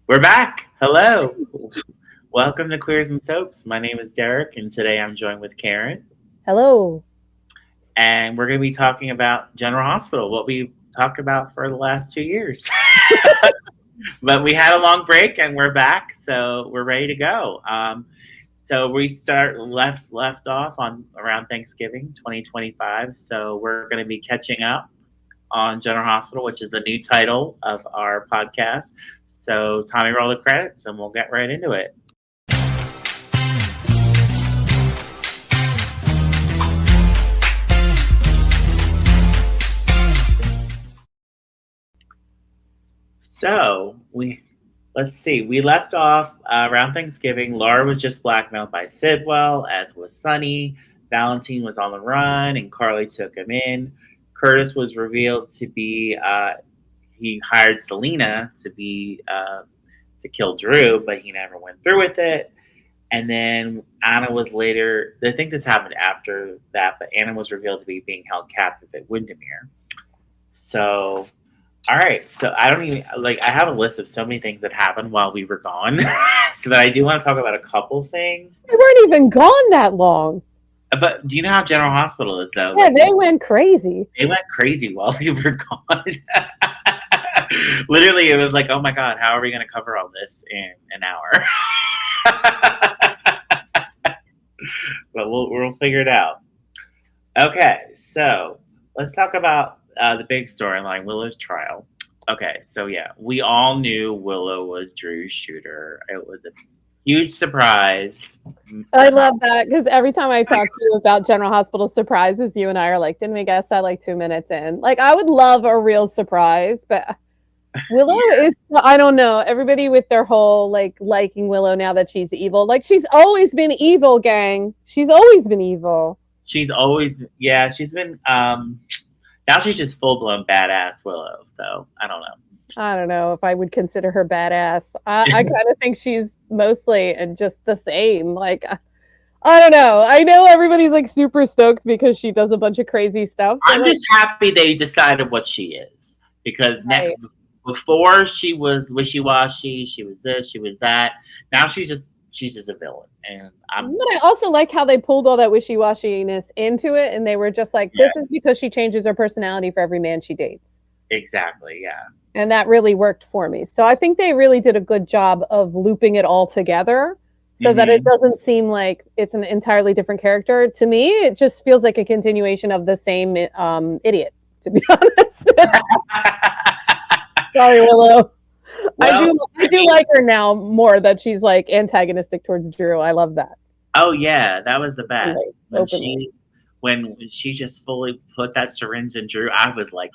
We're back. Hello. Welcome to Queers and Soaps. My name is Derek, and today I'm joined with Karen. Hello. And we're going to be talking about General Hospital, what we talked about for the last 2 years. But we had a long break, and we're back, so we're ready to go. So we start left off on around Thanksgiving 2025. So we're going to be catching up on General Hospital, which is the new title of our podcast. So Tommy, roll the credits, and we'll get right into it. So let's see. We left off around Thanksgiving. Laura was just blackmailed by Sidwell, as was Sonny. Valentine was on the run, and Carly took him in. Curtis was revealed to be he hired Selena to kill Drew, but he never went through with it. And then Anna was later. I think this happened after that, but Anna was revealed to be being held captive at Windermere. So all right, so I don't even I have a list of so many things that happened while we were gone, so that I do want to talk about a couple things. They weren't even gone that long. But do you know how General Hospital is though? Yeah, they went crazy. They went crazy while we were gone. Literally, it was like, oh my god, how are we going to cover all this in an hour? But we'll figure it out. Okay, so let's talk about the big storyline, Willow's trial. Okay, so yeah, we all knew Willow was Drew's shooter. It was a huge surprise. I love that because every time I talk to you about General Hospital surprises, you and I are like, didn't we guess that like 2 minutes in? Like, I would love a real surprise, but Willow is, I don't know, everybody with their whole like liking Willow now that she's evil. Like, she's always been evil, gang. She's always been evil. She's always, yeah, she's been, now she's just full blown badass Willow. So I don't know. I don't know if I would consider her badass. I kind of think she's mostly and just the same. Like, I don't know. I know everybody's like super stoked because she does a bunch of crazy stuff. I'm just happy they decided what she is because Right. before she was wishy washy, she was this, she was that. Now she's just a villain, and But I also like how they pulled all that wishy-washiness into it, and they were just like, this is because she changes her personality for every man she dates. Exactly, yeah. And that really worked for me. So I think they really did a good job of looping it all together so that it doesn't seem like it's an entirely different character. To me, it just feels like a continuation of the same idiot, to be honest. Sorry, Willow. Well, I do like her now more that she's like antagonistic towards Drew. I love that. Oh yeah, that was the best. Openly. When she just fully put that syringe in Drew, I was like,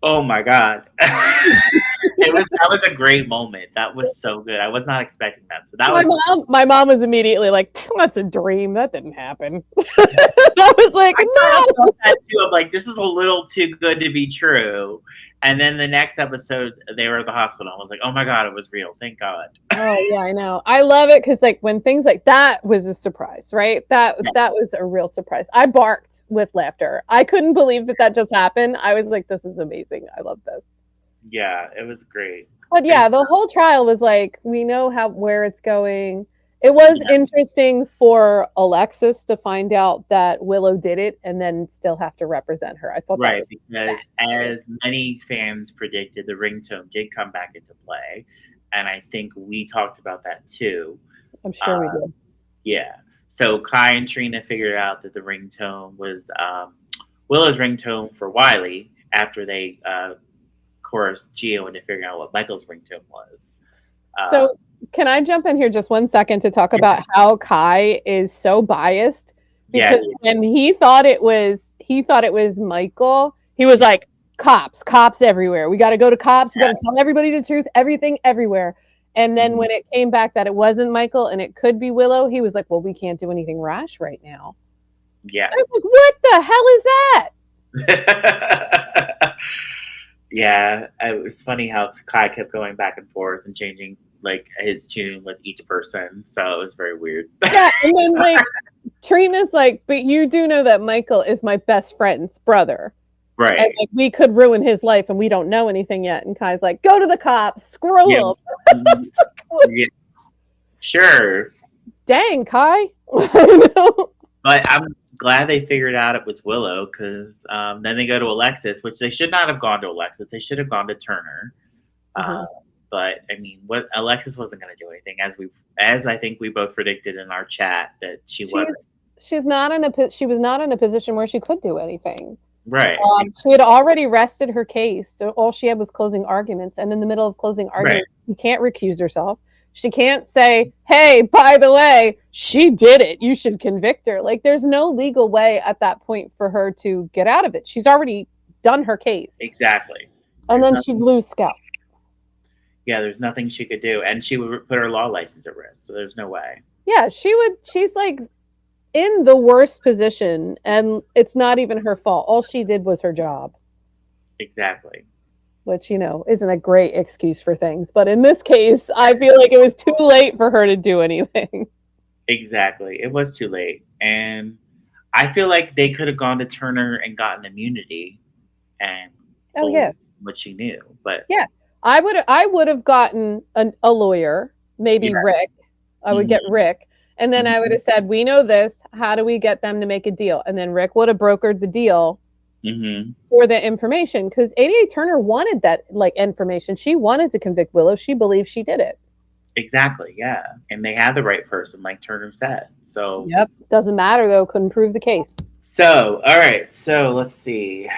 oh my god. That was a great moment. That was so good. I was not expecting that. So that my mom was immediately like, that's a dream. That didn't happen. I was like, no. That too. I'm like, this is a little too good to be true. And then the next episode, they were at the hospital. I was like, oh my god, it was real. Thank God. Oh yeah, I know. I love it because like when things like that was a surprise, right? That was a real surprise. I barked with laughter. I couldn't believe that just happened. I was like, this is amazing. I love this. Yeah, it was great. But yeah, the whole trial was like, we know where it's going. It was interesting for Alexis to find out that Willow did it and then still have to represent her. I thought right, because as many fans predicted, the ringtone did come back into play, and I think we talked about that too. I'm sure we did. Yeah. So Kai and Trina figured out that the ringtone was Willow's ringtone for Wiley after they chorused Geo into figuring out what Michael's ringtone was. So can I jump in here just 1 second to talk about how Kai is so biased? Because when he thought it was Michael, he was like, cops everywhere. We got to go to cops. We got to tell everybody the truth, everything, everywhere. And then when it came back that it wasn't Michael and it could be Willow, he was like, well, we can't do anything rash right now. Yeah. I was like, what the hell is that? Yeah. It was funny how Kai kept going back and forth and changing like his tune with each person. So it was very weird. Yeah. And then like Trina's like, but you do know that Michael is my best friend's brother. Right. And like, we could ruin his life and we don't know anything yet. And Kai's like, go to the cops, screw him. Mhm. Yeah, sure. Dang, Kai. I know. But I'm glad they figured out it was Willow because then they go to Alexis, which they should not have gone to Alexis. They should have gone to Turner. Uh, Mhm. but I mean, what Alexis wasn't going to do anything, as I think we both predicted in our chat that she wasn't. She's not in a she was not in a position where she could do anything. Right. She had already rested her case, so all she had was closing arguments. And in the middle of closing arguments, she can't recuse herself. She can't say, "Hey, by the way, she did it. You should convict her." Like, there's no legal way at that point for her to get out of it. She's already done her case. Exactly. And then she'd lose scalp. Yeah, there's nothing she could do, and she would put her law license at risk. So there's no way. Yeah, she would. She's like in the worst position, and it's not even her fault. All she did was her job. Exactly. Which, isn't a great excuse for things. But in this case, I feel like it was too late for her to do anything. Exactly. It was too late. And I feel like they could have gone to Turner and gotten immunity and what she knew. But yeah, I would have gotten a lawyer, maybe Rick. I would get Rick. And then I would have said, we know this. How do we get them to make a deal? And then Rick would have brokered the deal for the information, because 88 Turner wanted that information. She wanted to convict Willow. She believed she did it. Exactly, yeah. And they had the right person, like Turner said. So yep. Doesn't matter, though. Couldn't prove the case. So, all right. So let's see.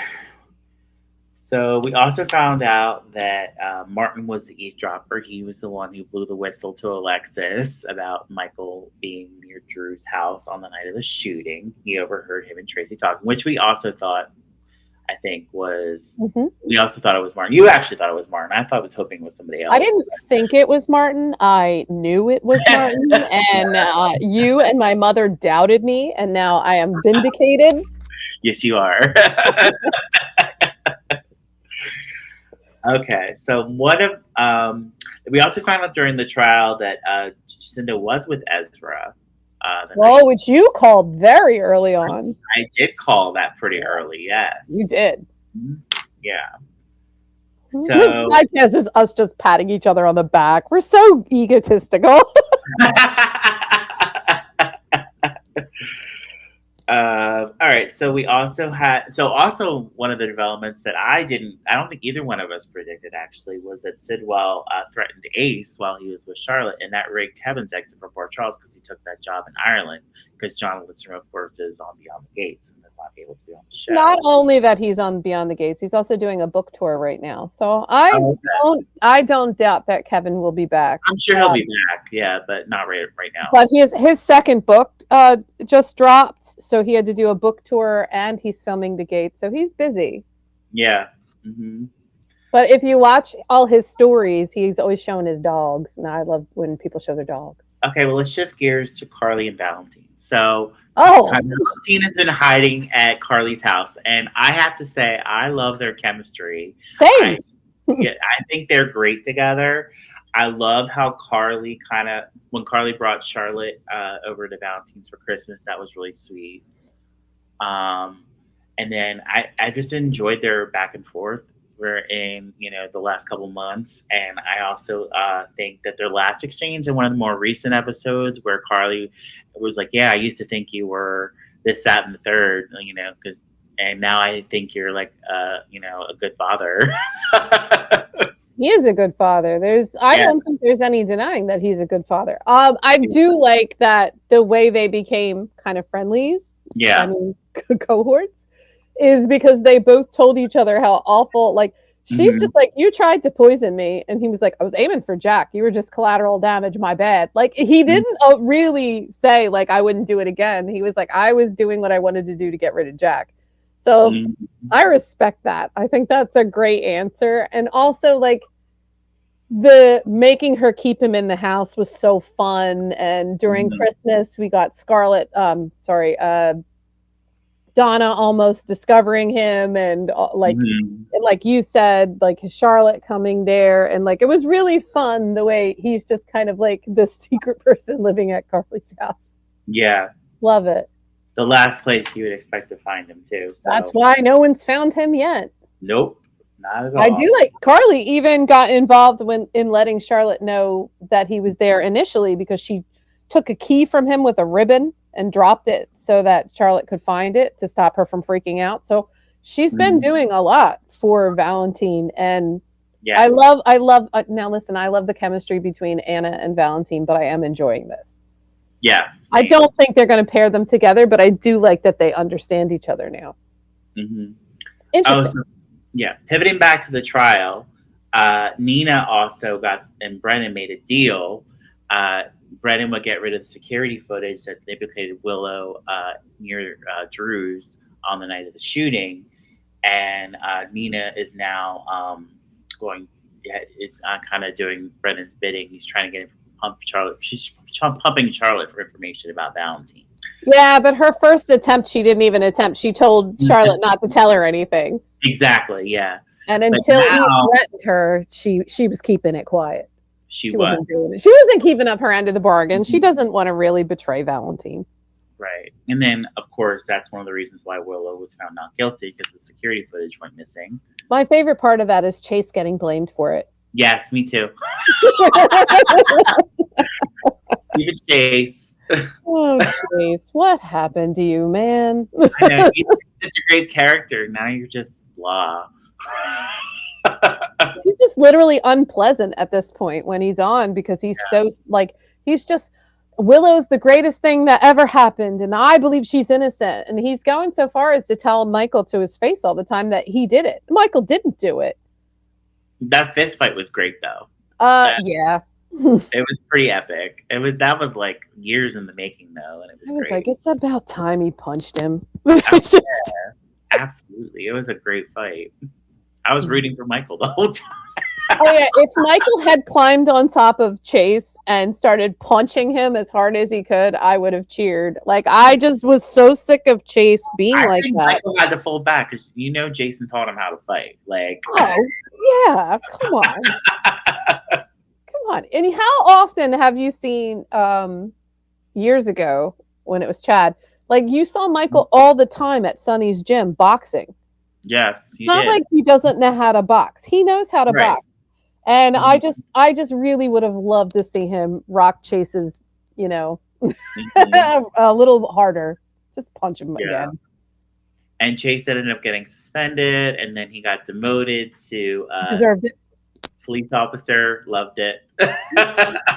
So we also found out that Martin was the eavesdropper. He was the one who blew the whistle to Alexis about Michael being near Drew's house on the night of the shooting. He overheard him and Tracy talking, which we also thought, I think, was. We also thought it was Martin. You actually thought it was Martin. I was hoping it was somebody else. I didn't think it was Martin. I knew it was Martin, and you and my mother doubted me, and now I am vindicated. Yes, you are. Okay, so we also found out during the trial that Jacinda was with Ezra. Which you called very early on. I did call that pretty early, yes. You did. Yeah. So I guess it's us just patting each other on the back. We're so egotistical. All right, so we also had one of the developments that I don't think either one of us predicted actually was that Sidwell threatened Ace while he was with Charlotte, and that rigged Kevin's exit from Port Charles because he took that job in Ireland because John Lindstrom, of course, is on Beyond the Gates and is not able to be on the show. Not only that he's on Beyond the Gates, he's also doing a book tour right now. So I don't doubt that Kevin will be back. I'm sure he'll be back, yeah, but not right now. But his second book just dropped, so he had to do a book tour, and he's filming The Gates, so he's busy. Yeah. But if you watch all his stories, he's always showing his dogs, and I love when people show their dog. Okay, well, let's shift gears to Carly and Valentine. So Valentine has been hiding at Carly's house, and I have to say, I love their chemistry. Same. I think they're great together. I love how when Carly brought Charlotte over to Valentine's for Christmas, that was really sweet. And then I just enjoyed their back and forth. We're in, the last couple months. And I also think that their last exchange in one of the more recent episodes where Carly was like, yeah, I used to think you were this, that, and the third, and now I think you're like, a good father. He is a good father. I don't think there's any denying that he's a good father. I do like that the way they became kind of friendlies. Yeah. I mean, cohorts is because they both told each other how awful, she's just like, you tried to poison me. And he was like, I was aiming for Jack. You were just collateral damage. My bad. He didn't really say I wouldn't do it again. He was like, I was doing what I wanted to do to get rid of Jack. So I respect that. I think that's a great answer. And also the making her keep him in the house was so fun. And during Christmas, we got Donna almost discovering him, and and like you said, Charlotte coming there, and it was really fun the way he's just kind of the secret person living at Carly's house. Yeah. Love it. The last place you would expect to find him too. So. That's why no one's found him yet. Nope. Not at I all. do like Carly even got involved when in letting Charlotte know that he was there initially because she took a key from him with a ribbon and dropped it so that Charlotte could find it to stop her from freaking out. So she's been Mhm. doing a lot for Valentine, and Yeah. I love now listen, I love the chemistry between Anna and Valentine, but I am enjoying this. Yeah. I Same. don't think they're going to pair them together, but I do like that they understand each other now. Mm-hmm. Interesting. Yeah. Pivoting back to the trial, Nina also got, and Brennan made a deal. Brennan would get rid of the security footage that implicated Willow near Drew's on the night of the shooting. And Nina is now going, it's kind of doing Brennan's bidding. He's trying to get him to pump Charlotte. She's pumping Charlotte for information about Valentine. Yeah, but her first attempt, she didn't even attempt. She told Charlotte not to tell her anything. Exactly, yeah. And until he threatened her, she was keeping it quiet. She wasn't doing it. She wasn't keeping up her end of the bargain. She doesn't want to really betray Valentine. Right. And then, of course, that's one of the reasons why Willow was found not guilty, because the security footage went missing. My favorite part of that is Chase getting blamed for it. Yes, me too. Stephen Chase. Oh, Chase, what happened to you, man? I know, he's such a great character. Now you're just blah. He's just literally unpleasant at this point when he's on because he's so, like, he's just, Willow's the greatest thing that ever happened, and I believe she's innocent. And he's going so far as to tell Michael to his face all the time that he did it. Michael didn't do it. That fist fight was great, though. Yeah. It was pretty epic. That was like years in the making, though, and it was great. Like, it's about time he punched him. Just... Yeah, absolutely, it was a great fight. I was rooting for Michael the whole time. Oh yeah, if Michael had climbed on top of Chase and started punching him as hard as he could, I would have cheered. Like, I just was so sick of Chase being like that. Michael had to fall back because Jason taught him how to fight. Like, oh yeah, come on, come on. And how often have you seen years ago when it was Chad? Like, you saw Michael all the time at Sonny's gym boxing. Yes, it's not like he doesn't know how to box. He knows how to box. And I just really would have loved to see him rock Chase's, a little harder. Just punch him again. And Chase ended up getting suspended, and then he got demoted to deserved it. Police officer. Loved it.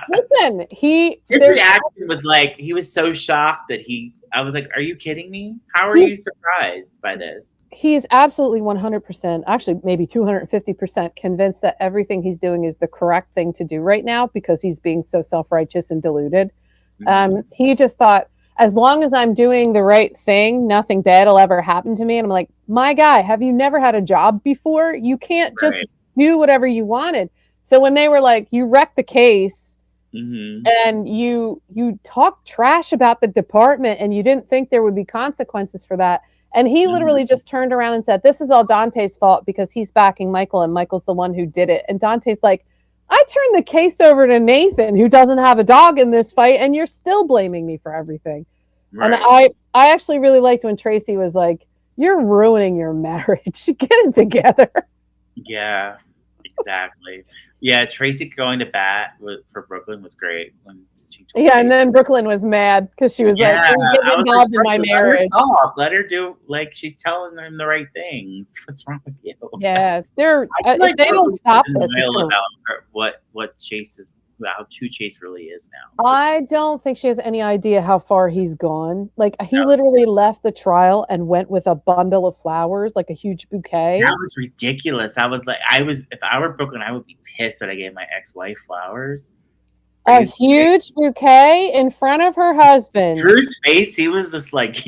Listen, his reaction was like, he was so shocked that I was like, are you kidding me? How are you surprised by this? He is absolutely 100%, actually maybe 250% convinced that everything he's doing is the correct thing to do right now because he's being so self-righteous and deluded. Mm-hmm. He just thought, as long as I'm doing the right thing, nothing bad will ever happen to me. And I'm like, my guy, have you never had a job before? You can't just do whatever you wanted. So when they were like, you wrecked the case, mm-hmm. and you talked trash about the department and you didn't think there would be consequences for that. And he literally just turned around and said, this is all Dante's fault because he's backing Michael and Michael's the one who did it. And Dante's like, I turned the case over to Nathan, who doesn't have a dog in this fight, and you're still blaming me for everything. Right. And I actually really liked when Tracy was like, you're ruining your marriage. Get it together. Yeah, exactly. Yeah, Tracy going to bat for Brooklyn was great. And then Brooklyn was mad because she was like, get involved in my marriage. Let her do, like, she's telling them the right things. What's wrong with you? Yeah, if they don't stop this. About how Chase really is now. I don't think she has any idea how far he's gone. Like, he literally left the trial and went with a bundle of flowers, like a huge bouquet. That was ridiculous. If I were Brooklyn, I would be pissed that I gave my ex-wife flowers. A huge bouquet in front of her husband. Drew's face, he was just like...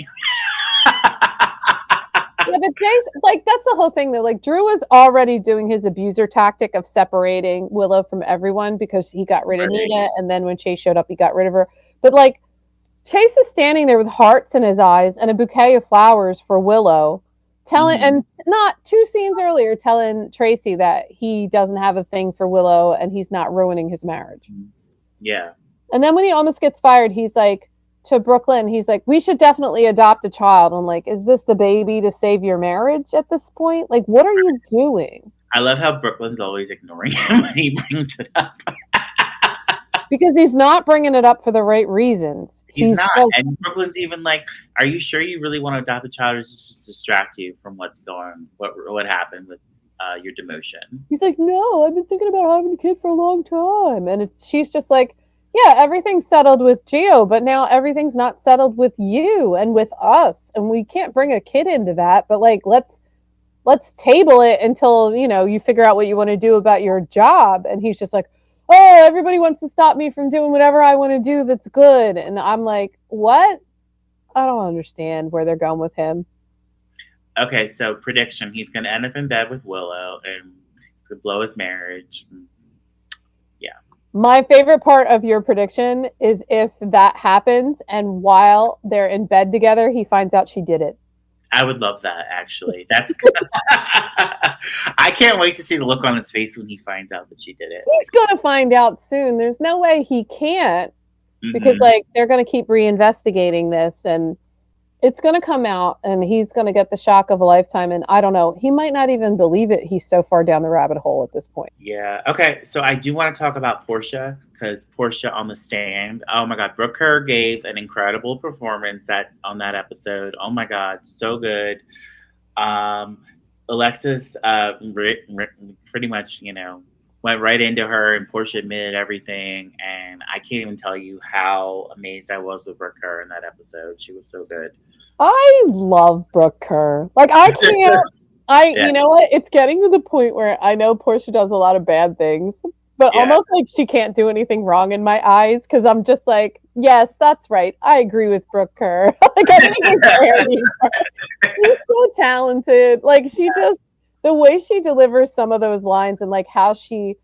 Yeah, but Chase, like, that's the whole thing, though. Like, Drew was already doing his abuser tactic of separating Willow from everyone because he got rid of Nina, and then when Chase showed up, he got rid of her. But, like, Chase is standing there with hearts in his eyes and a bouquet of flowers for Willow, and not 2 scenes earlier, telling Tracy that he doesn't have a thing for Willow and he's not ruining his marriage. Yeah. And then when he almost gets fired, he's like, to Brooklyn, he's like, we should definitely adopt a child. I'm like, is this the baby to save your marriage at this point? Like, what are you doing? I love how Brooklyn's always ignoring him when he brings it up. Because he's not bringing it up for the right reasons. He's not. And Brooklyn's even like, are you sure you really want to adopt a child, or just distract you from what happened with your demotion? He's like, no, I've been thinking about having a kid for a long time. And she's just like, yeah, everything's settled with Gio, but now everything's not settled with you and with us. And we can't bring a kid into that, but like, let's table it until, you figure out what you want to do about your job. And he's just like, oh, everybody wants to stop me from doing whatever I want to do that's good. And I'm like, what? I don't understand where they're going with him. Okay, so prediction. He's going to end up in bed with Willow and he's going to blow his marriage. Yeah. My favorite part of your prediction is if that happens and while they're in bed together, he finds out she did it. I would love that, actually. That's good. I can't wait to see the look on his face when he finds out that she did it. He's going to find out soon. There's no way he can't because, like, they're going to keep reinvestigating this and it's going to come out and he's going to get the shock of a lifetime. And I don't know. He might not even believe it. He's so far down the rabbit hole at this point. Yeah. Okay. So I do want to talk about Portia because Portia on the stand. Oh my God. Brooke Kerr gave an incredible performance on that episode. Oh my God. So good. Alexis pretty much, went right into her and Portia admitted everything. And I can't even tell you how amazed I was with Brooke Kerr in that episode. She was so good. I love Brooke Kerr. Like, I can't. You know what? It's getting to the point where I know Portia does a lot of bad things, but almost like she can't do anything wrong in my eyes because I'm just like, yes, that's right. I agree with Brooke Kerr. Like, I don't even care anymore. She's so talented. Like, the way she delivers some of those lines and like how she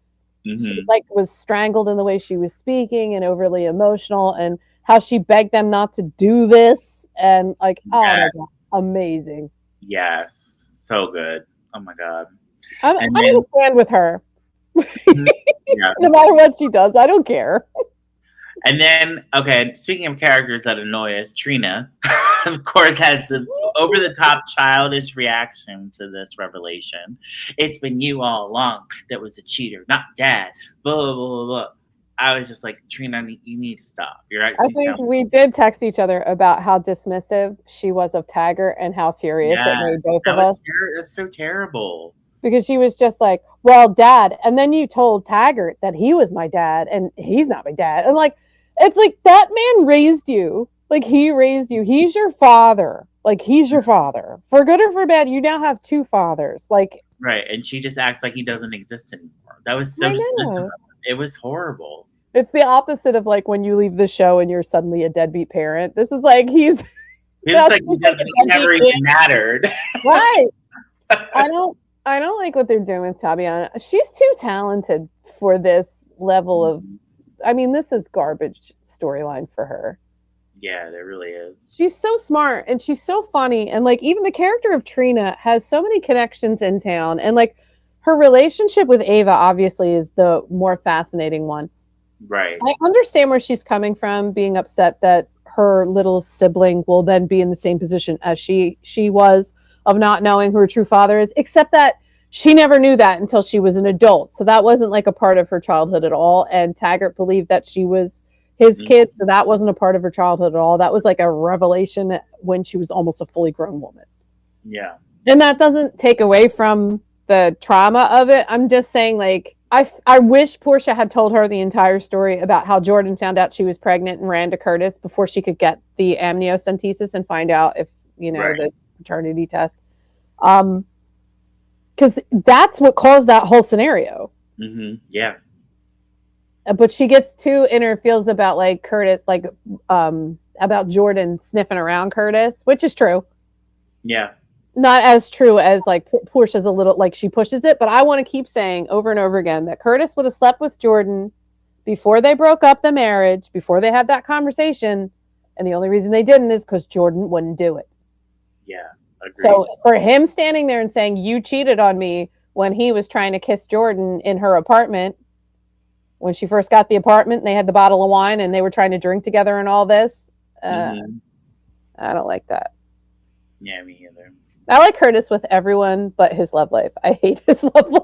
like was strangled in the way she was speaking and overly emotional and how she begged them not to do this and like, oh my God, amazing. Yes, so good. Oh my God. I'm going to stand with her. No matter what she does, I don't care. And then, okay, speaking of characters that annoy us, Trina, of course, has the over-the-top childish reaction to this revelation. It's been you all along that was the cheater, not Dad. Blah, blah, blah, blah. I was just like, Trina, you need to stop. You're actually. I think we did text each other about how dismissive she was of Taggart and how furious it made both of us. That's so terrible. Because she was just like, well, Dad, and then you told Taggart that he was my dad and he's not my dad. And like, it's like that man raised you. Like, he raised you. He's your father. Like, he's your father. For good or for bad, you now have two fathers. Like, right. And she just acts like he doesn't exist anymore. That was so dismissive. It was horrible. It's the opposite of like when you leave the show and you're suddenly a deadbeat parent. This is like he's like he never even mattered. Right. I don't like what they're doing with Tabiana. She's too talented for this level of. I mean, this is garbage storyline for her. Yeah, there really is. She's so smart and she's so funny, and like even the character of Trina has so many connections in town, and like her relationship with Ava obviously is the more fascinating one. Right. I understand where she's coming from, being upset that her little sibling will then be in the same position as she was of not knowing who her true father is, except that she never knew that until she was an adult. So that wasn't like a part of her childhood at all. And Taggart believed that she was his kid, so that wasn't a part of her childhood at all. That was like a revelation when she was almost a fully grown woman. Yeah. And that doesn't take away from the trauma of it. I'm just saying, like, I wish Portia had told her the entire story about how Jordan found out she was pregnant and ran to Curtis before she could get the amniocentesis and find out if, the paternity test. Because that's what caused that whole scenario. Mm-hmm. Yeah. But she gets too in her feels about like Curtis, like about Jordan sniffing around Curtis, which is true. Yeah. Not as true as like Portia's a little like she pushes it, but I want to keep saying over and over again that Curtis would have slept with Jordan before they broke up the marriage, before they had that conversation, and the only reason they didn't is because Jordan wouldn't do it. Yeah, agreed. So for him standing there and saying you cheated on me when he was trying to kiss Jordan in her apartment, when she first got the apartment, and they had the bottle of wine and they were trying to drink together and all this, I don't like that. Yeah, me either. I like Curtis with everyone but his love life. I hate his love life.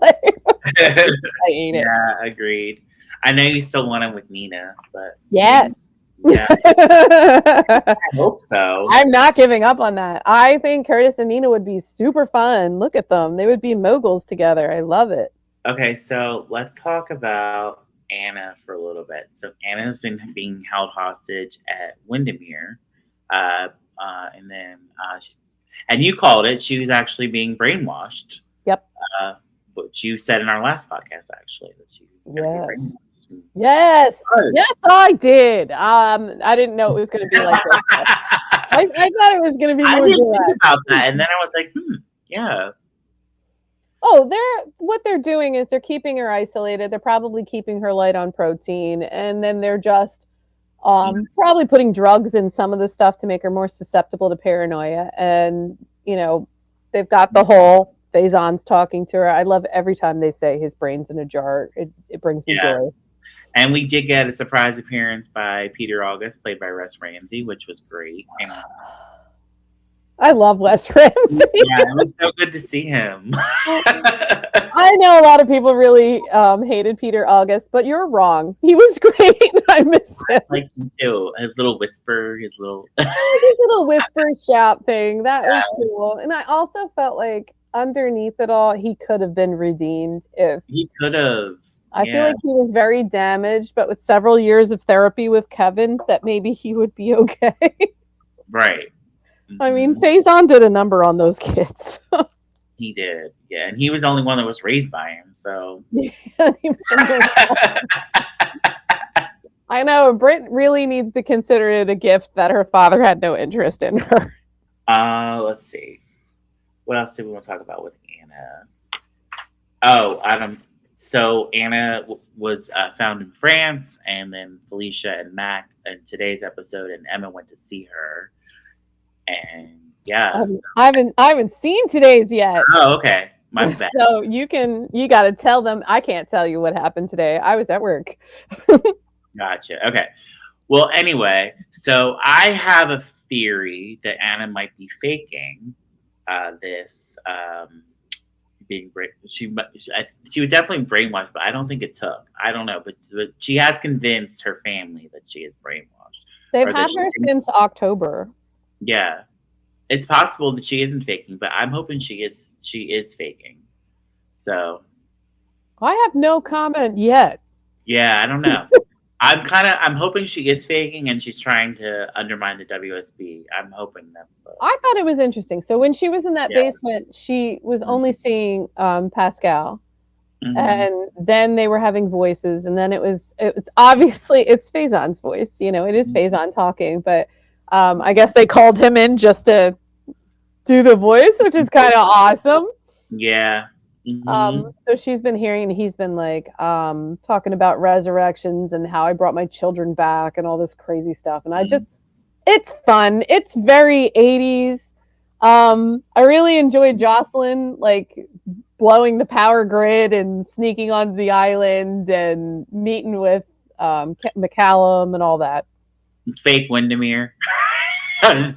I hate it. Yeah, agreed. I know you still want him with Nina, but Yes. yeah, I hope so. I'm not giving up on that. I think Curtis and Nina would be super fun. Look at them. They would be moguls together. I love it. Okay, so let's talk about Anna for a little bit. So Anna's been being held hostage at Windermere, and then and you called it. She was actually being brainwashed. Yep. What you said in our last podcast, actually, that she was going to be Yes. brainwashed. Yes. Yes, I did. I didn't know it was going to be like this. I thought it was going to be I more didn't think direct. about that, and then I was like, yeah. Oh, what they're doing is they're keeping her isolated. They're probably keeping her light on protein, and then they're just probably putting drugs in some of the stuff to make her more susceptible to paranoia. And they've got the whole Faison's talking to her. I love every time they say his brain's in a jar. It brings me joy. And we did get a surprise appearance by Peter August, played by Russ Ramsey, which was great. And, I love Wes Ramsey. Yeah, it was so good to see him. I know a lot of people really hated Peter August, but you're wrong. He was great. I miss him. I liked him too. His little whisper, his little whisper shout thing. That was cool. And I also felt like underneath it all, he could have been redeemed if he could have. I feel like he was very damaged, but with several years of therapy with Kevin, that maybe he would be okay. Right. Mm-hmm. I mean, Faison did a number on those kids. He did, yeah, and he was the only one that was raised by him. So I know Britt really needs to consider it a gift that her father had no interest in her. Let's see, what else did we want to talk about with Anna? Oh, Adam. So Anna was found in France, and then Felicia and Mac in today's episode, and Emma went to see her. And yeah, I haven't seen today's yet. Oh, okay, my bad. So you got to tell them. I can't tell you what happened today. I was at work. Gotcha. Okay. Well, anyway, so I have a theory that Anna might be faking this. Being she was definitely brainwashed, but I don't think it took. I don't know, but she has convinced her family that she is brainwashed. They've had her since October. Yeah, it's possible that she isn't faking, but I'm hoping she is faking. So I have no comment yet. Yeah, I don't know. I'm hoping she is faking and she's trying to undermine the WSB. I'm hoping that's I thought it was interesting. So when she was in that basement, she was only seeing Pascal. Mm-hmm. And then they were having voices, and then it's obviously it's Faison's voice. It is Faison talking, but I guess they called him in just to do the voice, which is kind of awesome. Yeah. Mm-hmm. So she's been hearing, he's been like talking about resurrections and how I brought my children back and all this crazy stuff. And it's fun. It's very 80s. I really enjoyed Jocelyn like blowing the power grid and sneaking onto the island and meeting with McCallum and all that. Fake Windermere with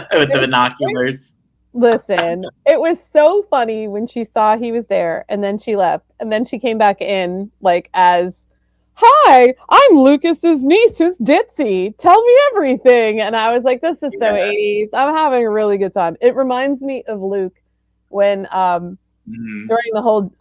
the binoculars. Listen, it was so funny when she saw he was there, and then she left, and then she came back in like as, "Hi, I'm Lucas's niece who's ditzy. Tell me everything." And I was like, "This is so 80s. I'm having a really good time." It reminds me of Luke when during the whole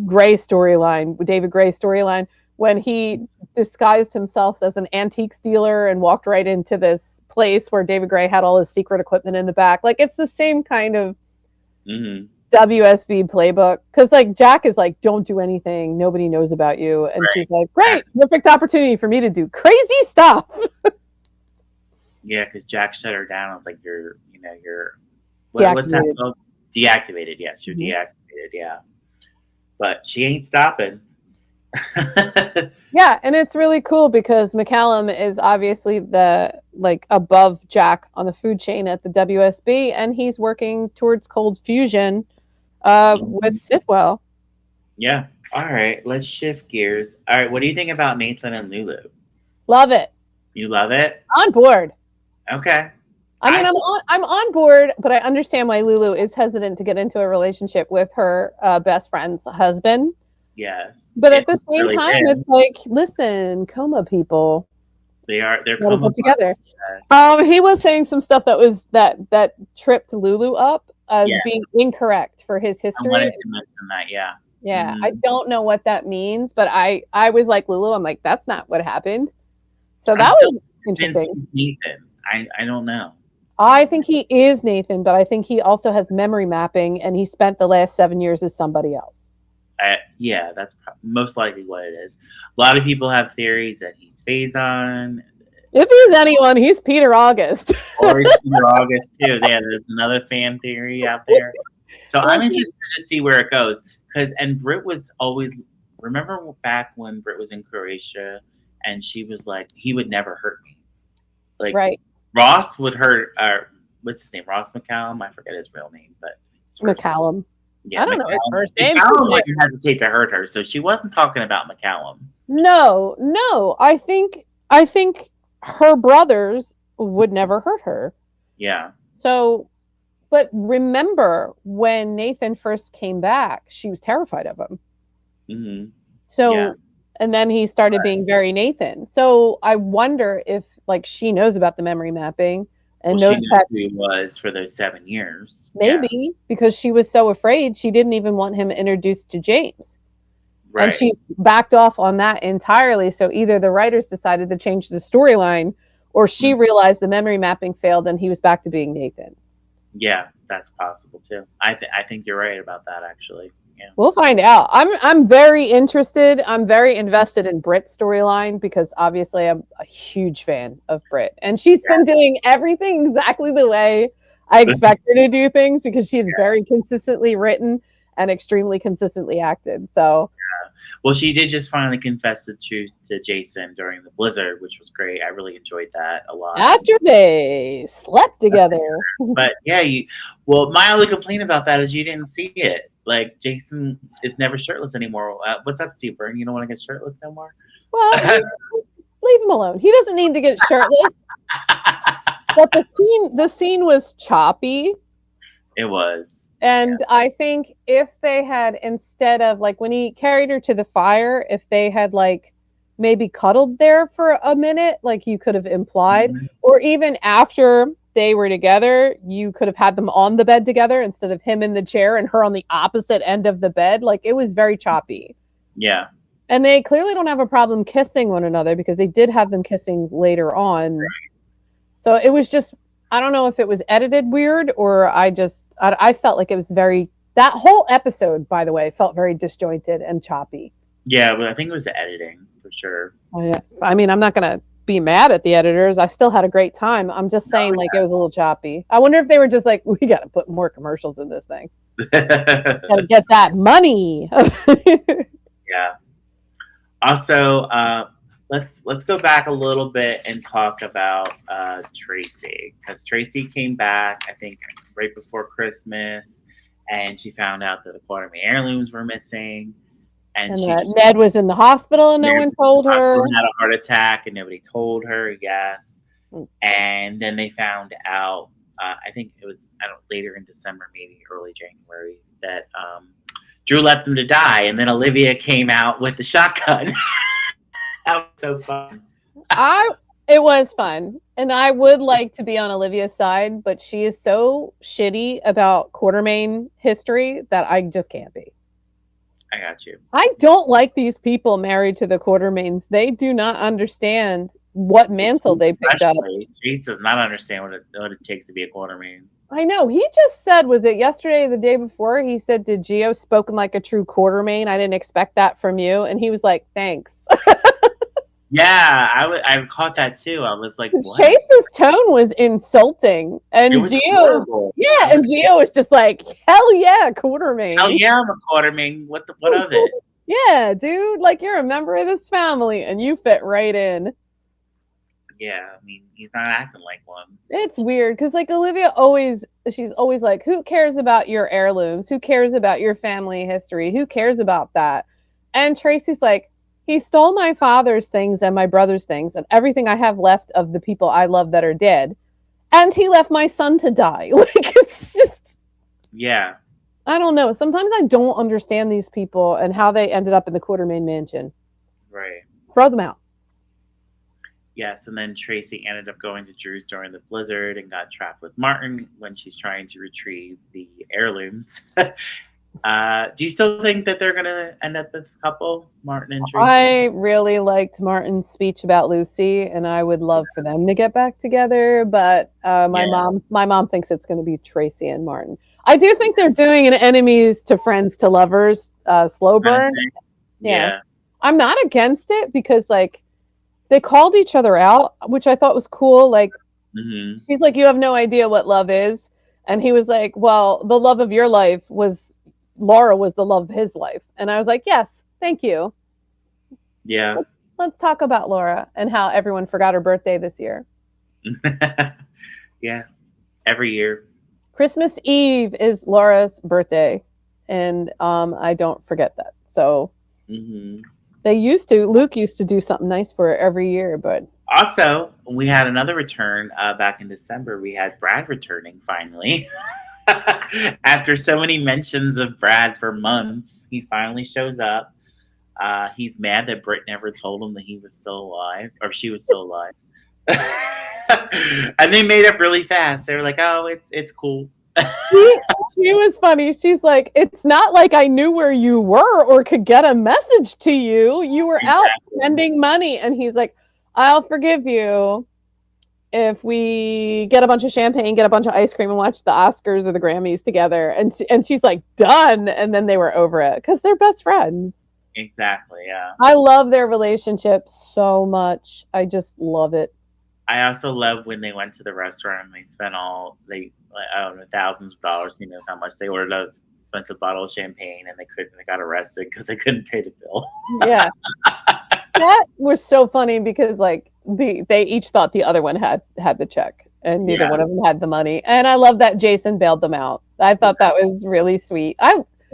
Gray storyline, David Gray storyline, when he disguised himself as an antiques dealer and walked right into this place where David Gray had all his secret equipment in the back. Like, it's the same kind of WSB playbook. Because, like, Jack is like, "Don't do anything. Nobody knows about you." And she's like, "Great, perfect opportunity for me to do crazy stuff." Yeah, because Jack shut her down. I was like, you're what's that called? Deactivated. Yes, you're deactivated. Yeah. But she ain't stopping. Yeah, and it's really cool because McCallum is obviously the above Jack on the food chain at the WSB, and he's working towards cold fusion with Sithwell. Yeah. All right, let's shift gears. All right, what do you think about Maitland and Lulu? Love it. You love it? On board. Okay. I mean, I'm on board, but I understand why Lulu is hesitant to get into a relationship with her best friend's husband. Yes, But at the same really time, is. it's like, listen, coma people They're gotta coma put together. yes. He was saying some stuff that was that tripped Lulu up as Yeah, being incorrect for his I history. wanted to mention that. Yeah. Yeah, I Mm. don't know what that means, but I was like Lulu. I'm like, that's not what happened. So I'm that still was convinced interesting. he's Nathan. I don't know. I think he is Nathan, but I think he also has memory mapping, and he spent the last 7 years as somebody else. Yeah, that's most likely what it is. A lot of people have theories that he's Faison. If he's anyone, he's Peter August. Or he's Peter August too. Yeah, there's another fan theory out there. So I'm interested to see where it goes. And Britt was always, remember back when Britt was in Croatia and she was like, he would never hurt me. Like Right. Ross would hurt, what's his name? Ross McCallum? I forget his real name, but McCallum. Yeah, I don't know his first name. McCallum wouldn't hesitate to hurt her, so she wasn't talking about McCallum. No. I think her brothers would never hurt her. Yeah. So, but remember when Nathan first came back, she was terrified of him. Mm-hmm. So, yeah. And then he started being very Nathan. So I wonder if like she knows about the memory mapping and knows that who he was for those 7 years. Maybe because she was so afraid she didn't even want him introduced to James. Right. And she's backed off on that entirely. So either the writers decided to change the storyline or she realized the memory mapping failed and he was back to being Nathan. Yeah, that's possible too. I think you're right about that actually. Yeah. We'll find out. I'm very interested. I'm very invested in Britt's storyline because obviously I'm a huge fan of Britt. And she's been doing everything exactly the way I expect her to do things because she's very consistently written and extremely consistently acted. So well, she did just finally confess the truth to Jason during the blizzard, which was great. I really enjoyed that a lot. After they slept together. But yeah, my only complaint about that is you didn't see it. Like Jason is never shirtless anymore. What's up, Steve Byrne? You don't want to get shirtless no more? Well, leave him alone. He doesn't need to get shirtless. But the scene was choppy. It was. And I think if they had, instead of like when he carried her to the fire, if they had like maybe cuddled there for a minute, like you could have implied, or even after they were together, you could have had them on the bed together instead of him in the chair and her on the opposite end of the bed. Like it was very choppy. Yeah. And they clearly don't have a problem kissing one another because they did have them kissing later on. Right. So it was just, I don't know if it was edited weird or I felt like it was that whole episode, by the way, felt very disjointed and choppy. Yeah, but I think it was the editing for sure. Oh, yeah. I mean, I'm not going to be mad at the editors. I still had a great time. I'm just saying it was a little choppy. I wonder if they were just like, we got to put more commercials in this thing. Got to get that money. Yeah. Also, let's go back a little bit and talk about Tracy, because Tracy came back, I think, right before Christmas, and she found out that the Quartermaine heirlooms were missing, and Ned was in the hospital and no one told her. Had a heart attack and nobody told her. Yes, and then they found out. I think it was later in December, maybe early January, that Drew left them to die, and then Olivia came out with the shotgun. That was so fun. It was fun. And I would like to be on Olivia's side, but she is so shitty about Quartermaine history that I just can't be. I got you. I don't like these people married to the Quartermaines. They do not understand what mantle they picked up. Chase does not understand what it takes to be a Quartermaine. I know. He just said, was it yesterday or the day before? He said, did Gio spoken like a true Quartermaine? I didn't expect that from you. And he was like, thanks. Yeah, I caught that too. I was like, what? Chase's tone was insulting. And Gio, and Gio was just like, hell yeah, Quartermaine. Hell yeah, I'm a Quartermaine. What of it? Yeah, dude, like you're a member of this family and you fit right in. Yeah, I mean, he's not acting like one. It's weird because like Olivia she's always like, who cares about your heirlooms? Who cares about your family history? Who cares about that? And Tracy's like, he stole my father's things and my brother's things and everything I have left of the people I love that are dead. and he left my son to die. Like, it's just, Yeah. I don't know. Sometimes I don't understand these people and how they ended up in the Quartermain mansion. Right. Throw them out. Yes, and then Tracy ended up going to Drew's during the blizzard and got trapped with Martin when she's trying to retrieve the heirlooms. Do you still think that they're gonna end up as a couple, Martin and Tracy? I really liked Martin's speech about Lucy, and I would love for them to get back together. But my mom thinks it's going to be Tracy and Martin. I do think they're doing an enemies to friends to lovers slow burn. Yeah. I'm not against it because like they called each other out, which I thought was cool. Like she's like, you have no idea what love is, and he was like, well, the love of your life was Laura was the love of his life, and I was like, yes, thank you. Yeah. Let's talk about Laura and how everyone forgot her birthday this year. Yeah. Every year. Christmas Eve is Laura's birthday, and I don't forget that. So Luke used to do something nice for her every year, but also we had another return back in December. We had Brad returning finally. After so many mentions of Brad for months, he finally shows up. He's mad that Britt never told him that he was still alive, or she was still alive. And they made up really fast. They were like, "Oh, it's cool." She was funny. She's like, "It's not like I knew where you were or could get a message to you. You were out spending money." And he's like, "I'll forgive you if we get a bunch of champagne, get a bunch of ice cream, and watch the Oscars or the Grammys together." And she's like, "Done." And then they were over it because they're best friends. Exactly. Yeah. I love their relationship so much. I just love it. I also love when they went to the restaurant and they spent I don't know, thousands of dollars. Who knows how much they ordered an expensive bottle of champagne and they got arrested because they couldn't pay the bill. Yeah. That was so funny because like they each thought the other one had the check and neither one of them had the money. And I love that Jason bailed them out. I thought that was really sweet.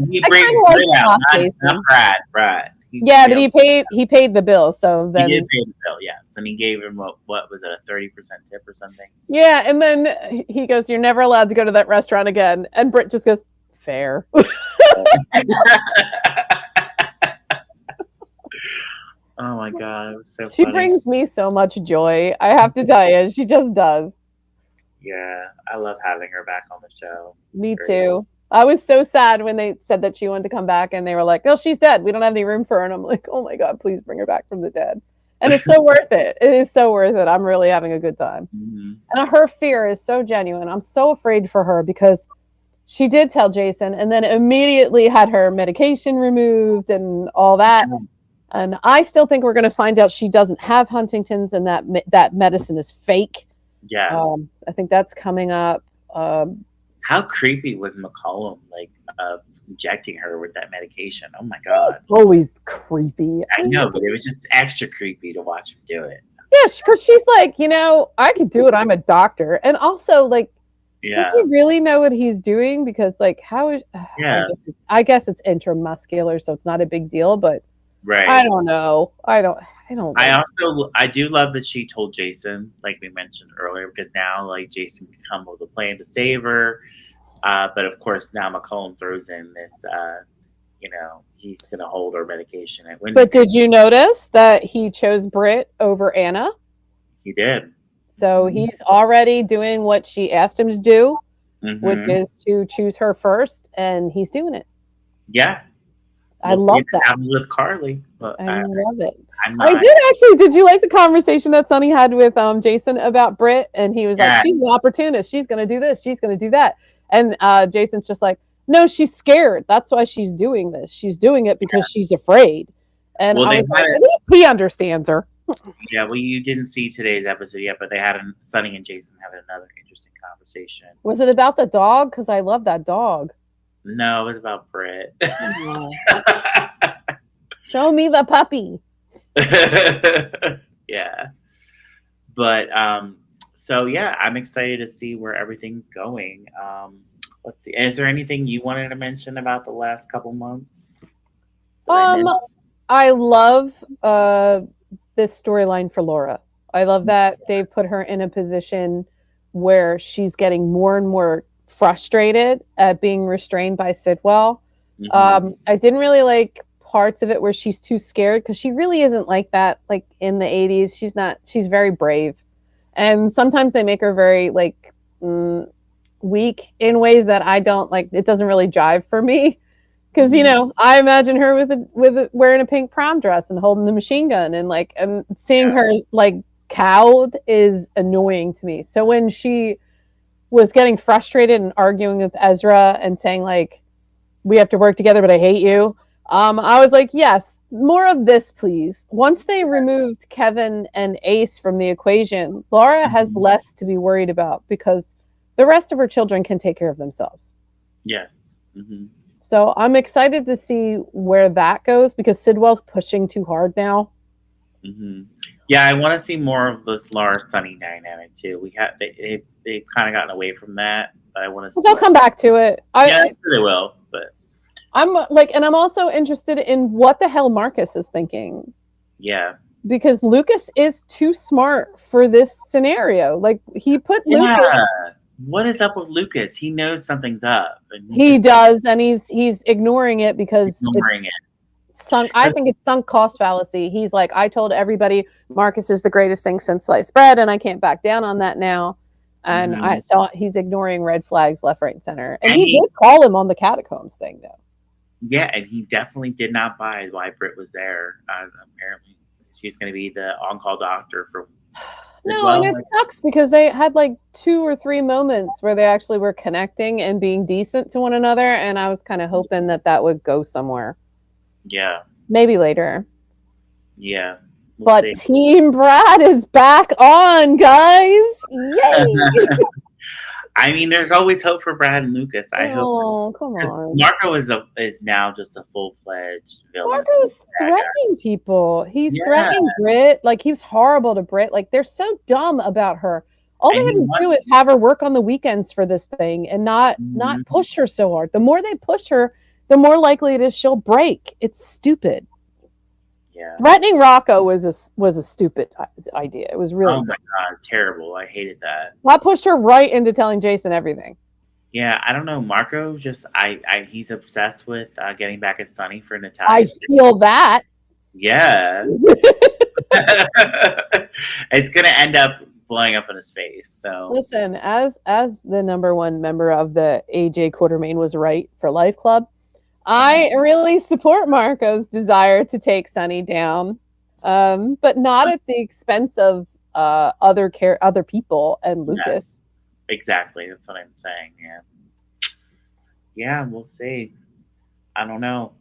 He brings out, not Brad. But he paid the bill, so then he did pay the bill, yes, and he gave him what was it, a 30% tip or something? Yeah, and then he goes, "You're never allowed to go to that restaurant again," and Britt just goes, "Fair." Oh my god, it was so she funny. brings me so much joy. I have to tell you, she just does. Yeah, I love having her back on the show. Me too. I was so sad when they said that she wanted to come back and they were like, "Oh, she's dead. We don't have any room for her." And I'm like, "Oh my God, please bring her back from the dead." And it's so worth it. It is so worth it. I'm really having a good time. And her fear is so genuine. I'm so afraid for her because she did tell Jason and then immediately had her medication removed and all that. And I still think we're going to find out she doesn't have Huntington's and that medicine is fake. Yeah. I think that's coming up. How creepy was McCollum, injecting her with that medication? Oh my God. Always creepy. I know, but it was just extra creepy to watch him do it. Yeah, because she's like, I could do it. I'm a doctor. And also, does he really know what he's doing? Because, how is... Yeah. I guess it's intramuscular, so it's not a big deal, but right. I don't know. I don't. I do love that she told Jason, like we mentioned earlier, because now Jason can come with a plan to save her. But of course now McCollum throws in this, he's going to hold her medication. But did you notice that he chose Britt over Anna? He did. So he's already doing what she asked him to do, which is to choose her first, and he's doing it. Yeah. I love that. With Carly. I love it. I did actually. Did you like the conversation that Sonny had with Jason about Britt? And he was like, "She's an opportunist. She's going to do this. She's going to do that." And Jason's just like, "No, she's scared. That's why she's doing this. She's doing it because she's afraid." And I was like, at least he understands her. Yeah, well, you didn't see today's episode yet, but they had Sonny and Jason had another interesting conversation. Was it about the dog? Because I love that dog. No, it was about Britt. Show me the puppy. Yeah. But so yeah, I'm excited to see where everything's going. Let's see. Is there anything you wanted to mention about the last couple months? I love this storyline for Laura. I love that they've put her in a position where she's getting more and more frustrated at being restrained by Sidwell. I didn't really like parts of it where she's too scared because she really isn't like that. Like in the 80s, she's very brave. And sometimes they make her very like weak in ways that I don't like. It doesn't really jive for me. Because I imagine her with wearing a pink prom dress and holding the machine gun, and like seeing her like cowed is annoying to me. So when she was getting frustrated and arguing with Ezra and saying like, "We have to work together, but I hate you," I was like, "Yes, more of this, please." Once they removed Kevin and Ace from the equation, Laura has less to be worried about because the rest of her children can take care of themselves. Yes. Mm-hmm. So I'm excited to see where that goes because Sidwell's pushing too hard now. Mm-hmm. Yeah, I want to see more of this Laura Sunny dynamic too. They've kind of gotten away from that, but I want to. Well, they'll come back to it. Yeah, they will. But I'm like, and I'm also interested in what the hell Marcus is thinking. Yeah, because Lucas is too smart for this scenario. Like he put Lucas. What is up with Lucas? He knows something's up. And he does, and he's ignoring it because sunk. I think it's sunk cost fallacy. He's like, I told everybody Marcus is the greatest thing since sliced bread, and I can't back down on that now. And so he's ignoring red flags left, right, and center. And he did call him on the catacombs thing, though. Yeah, and he definitely did not buy why Britt was there. Apparently, she's going to be the on-call doctor for. No, and it sucks because they had like 2 or 3 moments where they actually were connecting and being decent to one another, and I was kind of hoping that would go somewhere. Yeah. Maybe later. Yeah. But see. Team Brad is back on, guys! Yay! I mean, there's always hope for Brad and Lucas. I hope. Oh, come on. Marco is now just a full-fledged villain. Marco's threatening people. He's threatening Britt. Like, he's horrible to Britt. Like, they're so dumb about her. All they had to do is have her work on the weekends for this thing and not push her so hard. The more they push her, the more likely it is she'll break. It's stupid. Yeah. Threatening Rocco was a stupid idea. It was really my god, terrible. I hated that. That pushed her right into telling Jason everything. Yeah, I don't know. Marco he's obsessed with getting back at Sunny for Natasha. I feel that. Yeah. It's gonna end up blowing up in his face. So listen, as the number 1 member of the AJ Quartermain was right for Life Club, I really support Marco's desire to take Sunny down, but not at the expense of other people and Lucas. Yeah, exactly, that's what I'm saying. Yeah, we'll see. I don't know.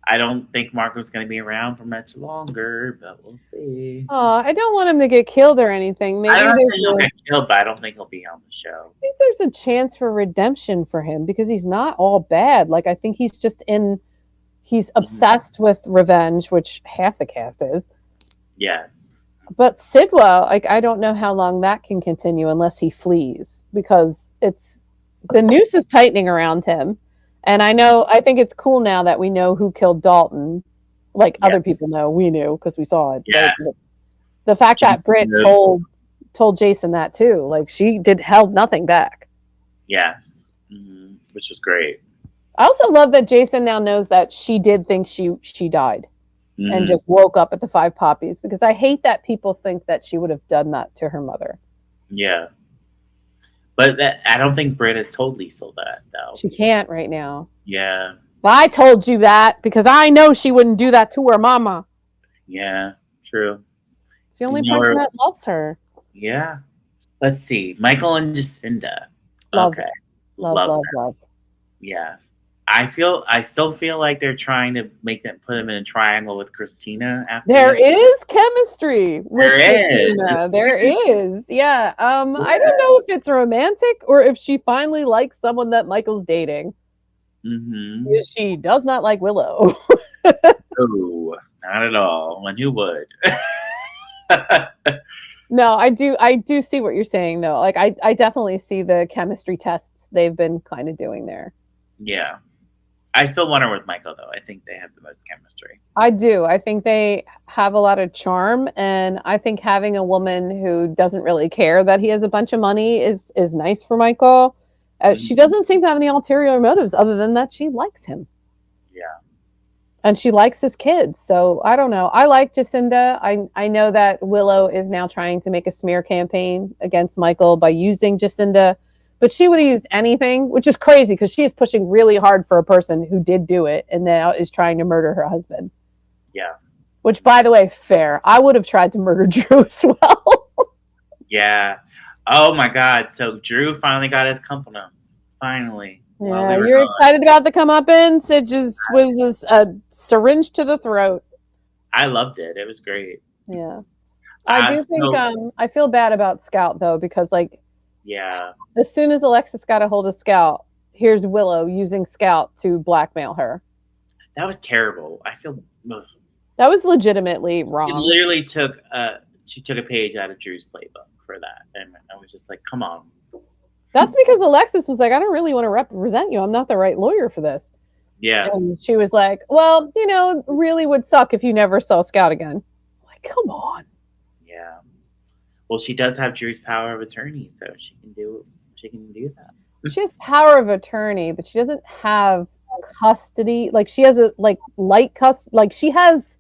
I don't think Marco's going to be around for much longer, but we'll see. Oh, I don't want him to get killed or anything. Maybe I don't think he'll get killed, but I don't think he'll be on the show. I think there's a chance for redemption for him because he's not all bad. Like, I think he's just he's obsessed with revenge, which half the cast is. Yes. But Sidwell, like, I don't know how long that can continue unless he flees because the noose is tightening around him. And I think it's cool now that we know who killed Dalton. Like other people know, we knew because we saw it. Yes. The fact that Britt told Jason that too, like she held nothing back. Yes, which was great. I also love that Jason now knows that she did think she died and just woke up at the 5 Poppies because I hate that people think that she would have done that to her mother. Yeah. But I don't think Britt has told Liesl that, though. She can't right now. Yeah. But I told you that because I know she wouldn't do that to her mama. Yeah, true. It's the only person that loves her. Yeah. Let's see. Michael and Jacinda. Love. Okay. Love. Yes. I still feel like they're trying to put them in a triangle with Christina. After there is chemistry. There is. Yeah. I don't know if it's romantic or if she finally likes someone that Michael's dating. Because she does not like Willow. No, not at all. And who would? No, I do see what you're saying though. Like I definitely see the chemistry tests they've been kind of doing there. Yeah. I still want her with Michael, though. I think they have the most chemistry. I do. I think they have a lot of charm, and I think having a woman who doesn't really care that he has a bunch of money is nice for Michael. She doesn't seem to have any ulterior motives other than that she likes him. Yeah. And she likes his kids. So I don't know. I like Jacinda. I know that Willow is now trying to make a smear campaign against Michael by using Jacinda, but she would have used anything, which is crazy because she is pushing really hard for a person who did do it and now is trying to murder her husband. Yeah. Which, by the way, fair. I would have tried to murder Drew as well. Yeah. Oh my God. So Drew finally got his comeuppance. Finally. Yeah, you're excited about the comeuppance. It just was a syringe to the throat. I loved it. It was great. Yeah. I do think I feel bad about Scout though, because yeah, as soon as Alexis got a hold of Scout, here's Willow using Scout to blackmail her. That was terrible. I feel that was legitimately wrong. It literally took she took a page out of Drew's playbook for that, and I was just like, come on. That's because Alexis was like, I don't really want to represent you. I'm not the right lawyer for this. Yeah. And she was like, well, it really would suck if you never saw Scout again. I'm like, come on. Yeah. Well, she does have Drew's power of attorney, so she can do that. She has power of attorney, but she doesn't have custody. Like she has a light custody. Like she has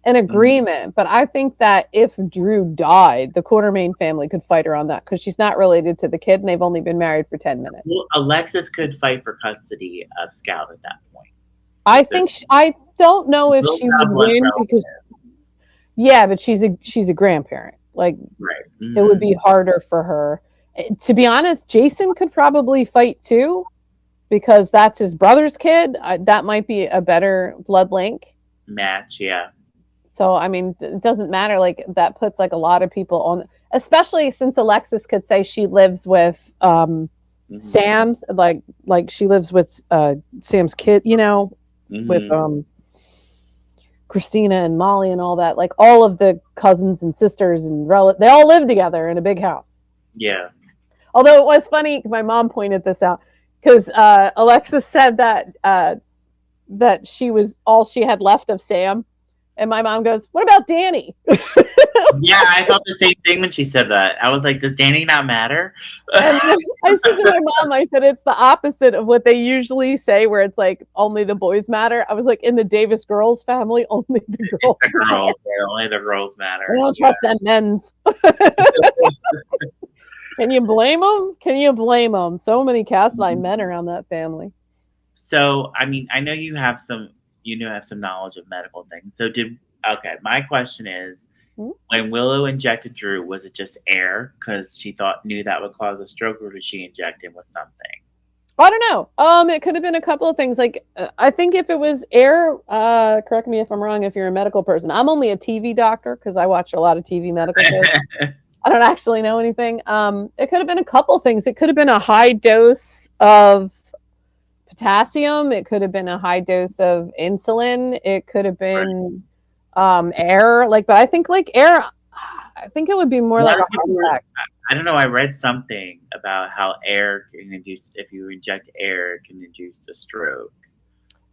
an agreement, but I think that if Drew died, the Quartermaine family could fight her on that because she's not related to the kid and they've only been married for 10 minutes. Well, Alexis could fight for custody of Scout at that point. I think I don't know if she would win because but she's a grandparent. Like right. It would be harder for her. To be honest, Jason could probably fight too because that's his brother's kid. That might be a better blood link match. Yeah. So, I mean, it doesn't matter. Like that puts a lot of people on, especially since Alexis could say she lives with Sam's, like she lives with Sam's kid, with Christina and Molly and all that. Like all of the cousins and sisters and relatives, they all live together in a big house. Yeah. Although it was funny, my mom pointed this out because Alexis said that she was all she had left of Sam. And my mom goes, what about Danny? Yeah, I thought the same thing when she said that. I was like, does Danny not matter? And I said to my mom, I said, it's the opposite of what they usually say, where it's like, only the boys matter. I was like, in the Davis girls family, only the girls matter. Only the girls matter. I don't trust them men's. Can you blame them? Can you blame them? So many cast line men around that family. So, I mean, I know you have some knowledge of medical things. So my question is, when Willow injected Drew, was it just air because she knew that would cause a stroke, or did she inject him with something? I don't know. It could have been a couple of things. Like, I think if it was air, correct me if I'm wrong, if you're a medical person. I'm only a TV doctor because I watch a lot of TV medical shows. I don't actually know anything. It could have been a couple things. It could have been a high dose of potassium. It could have been a high dose of insulin. It could have been air. But I think air, I think it would be more like a heart attack. I don't know. I read something about how air can induce, if you inject air, it can induce a stroke.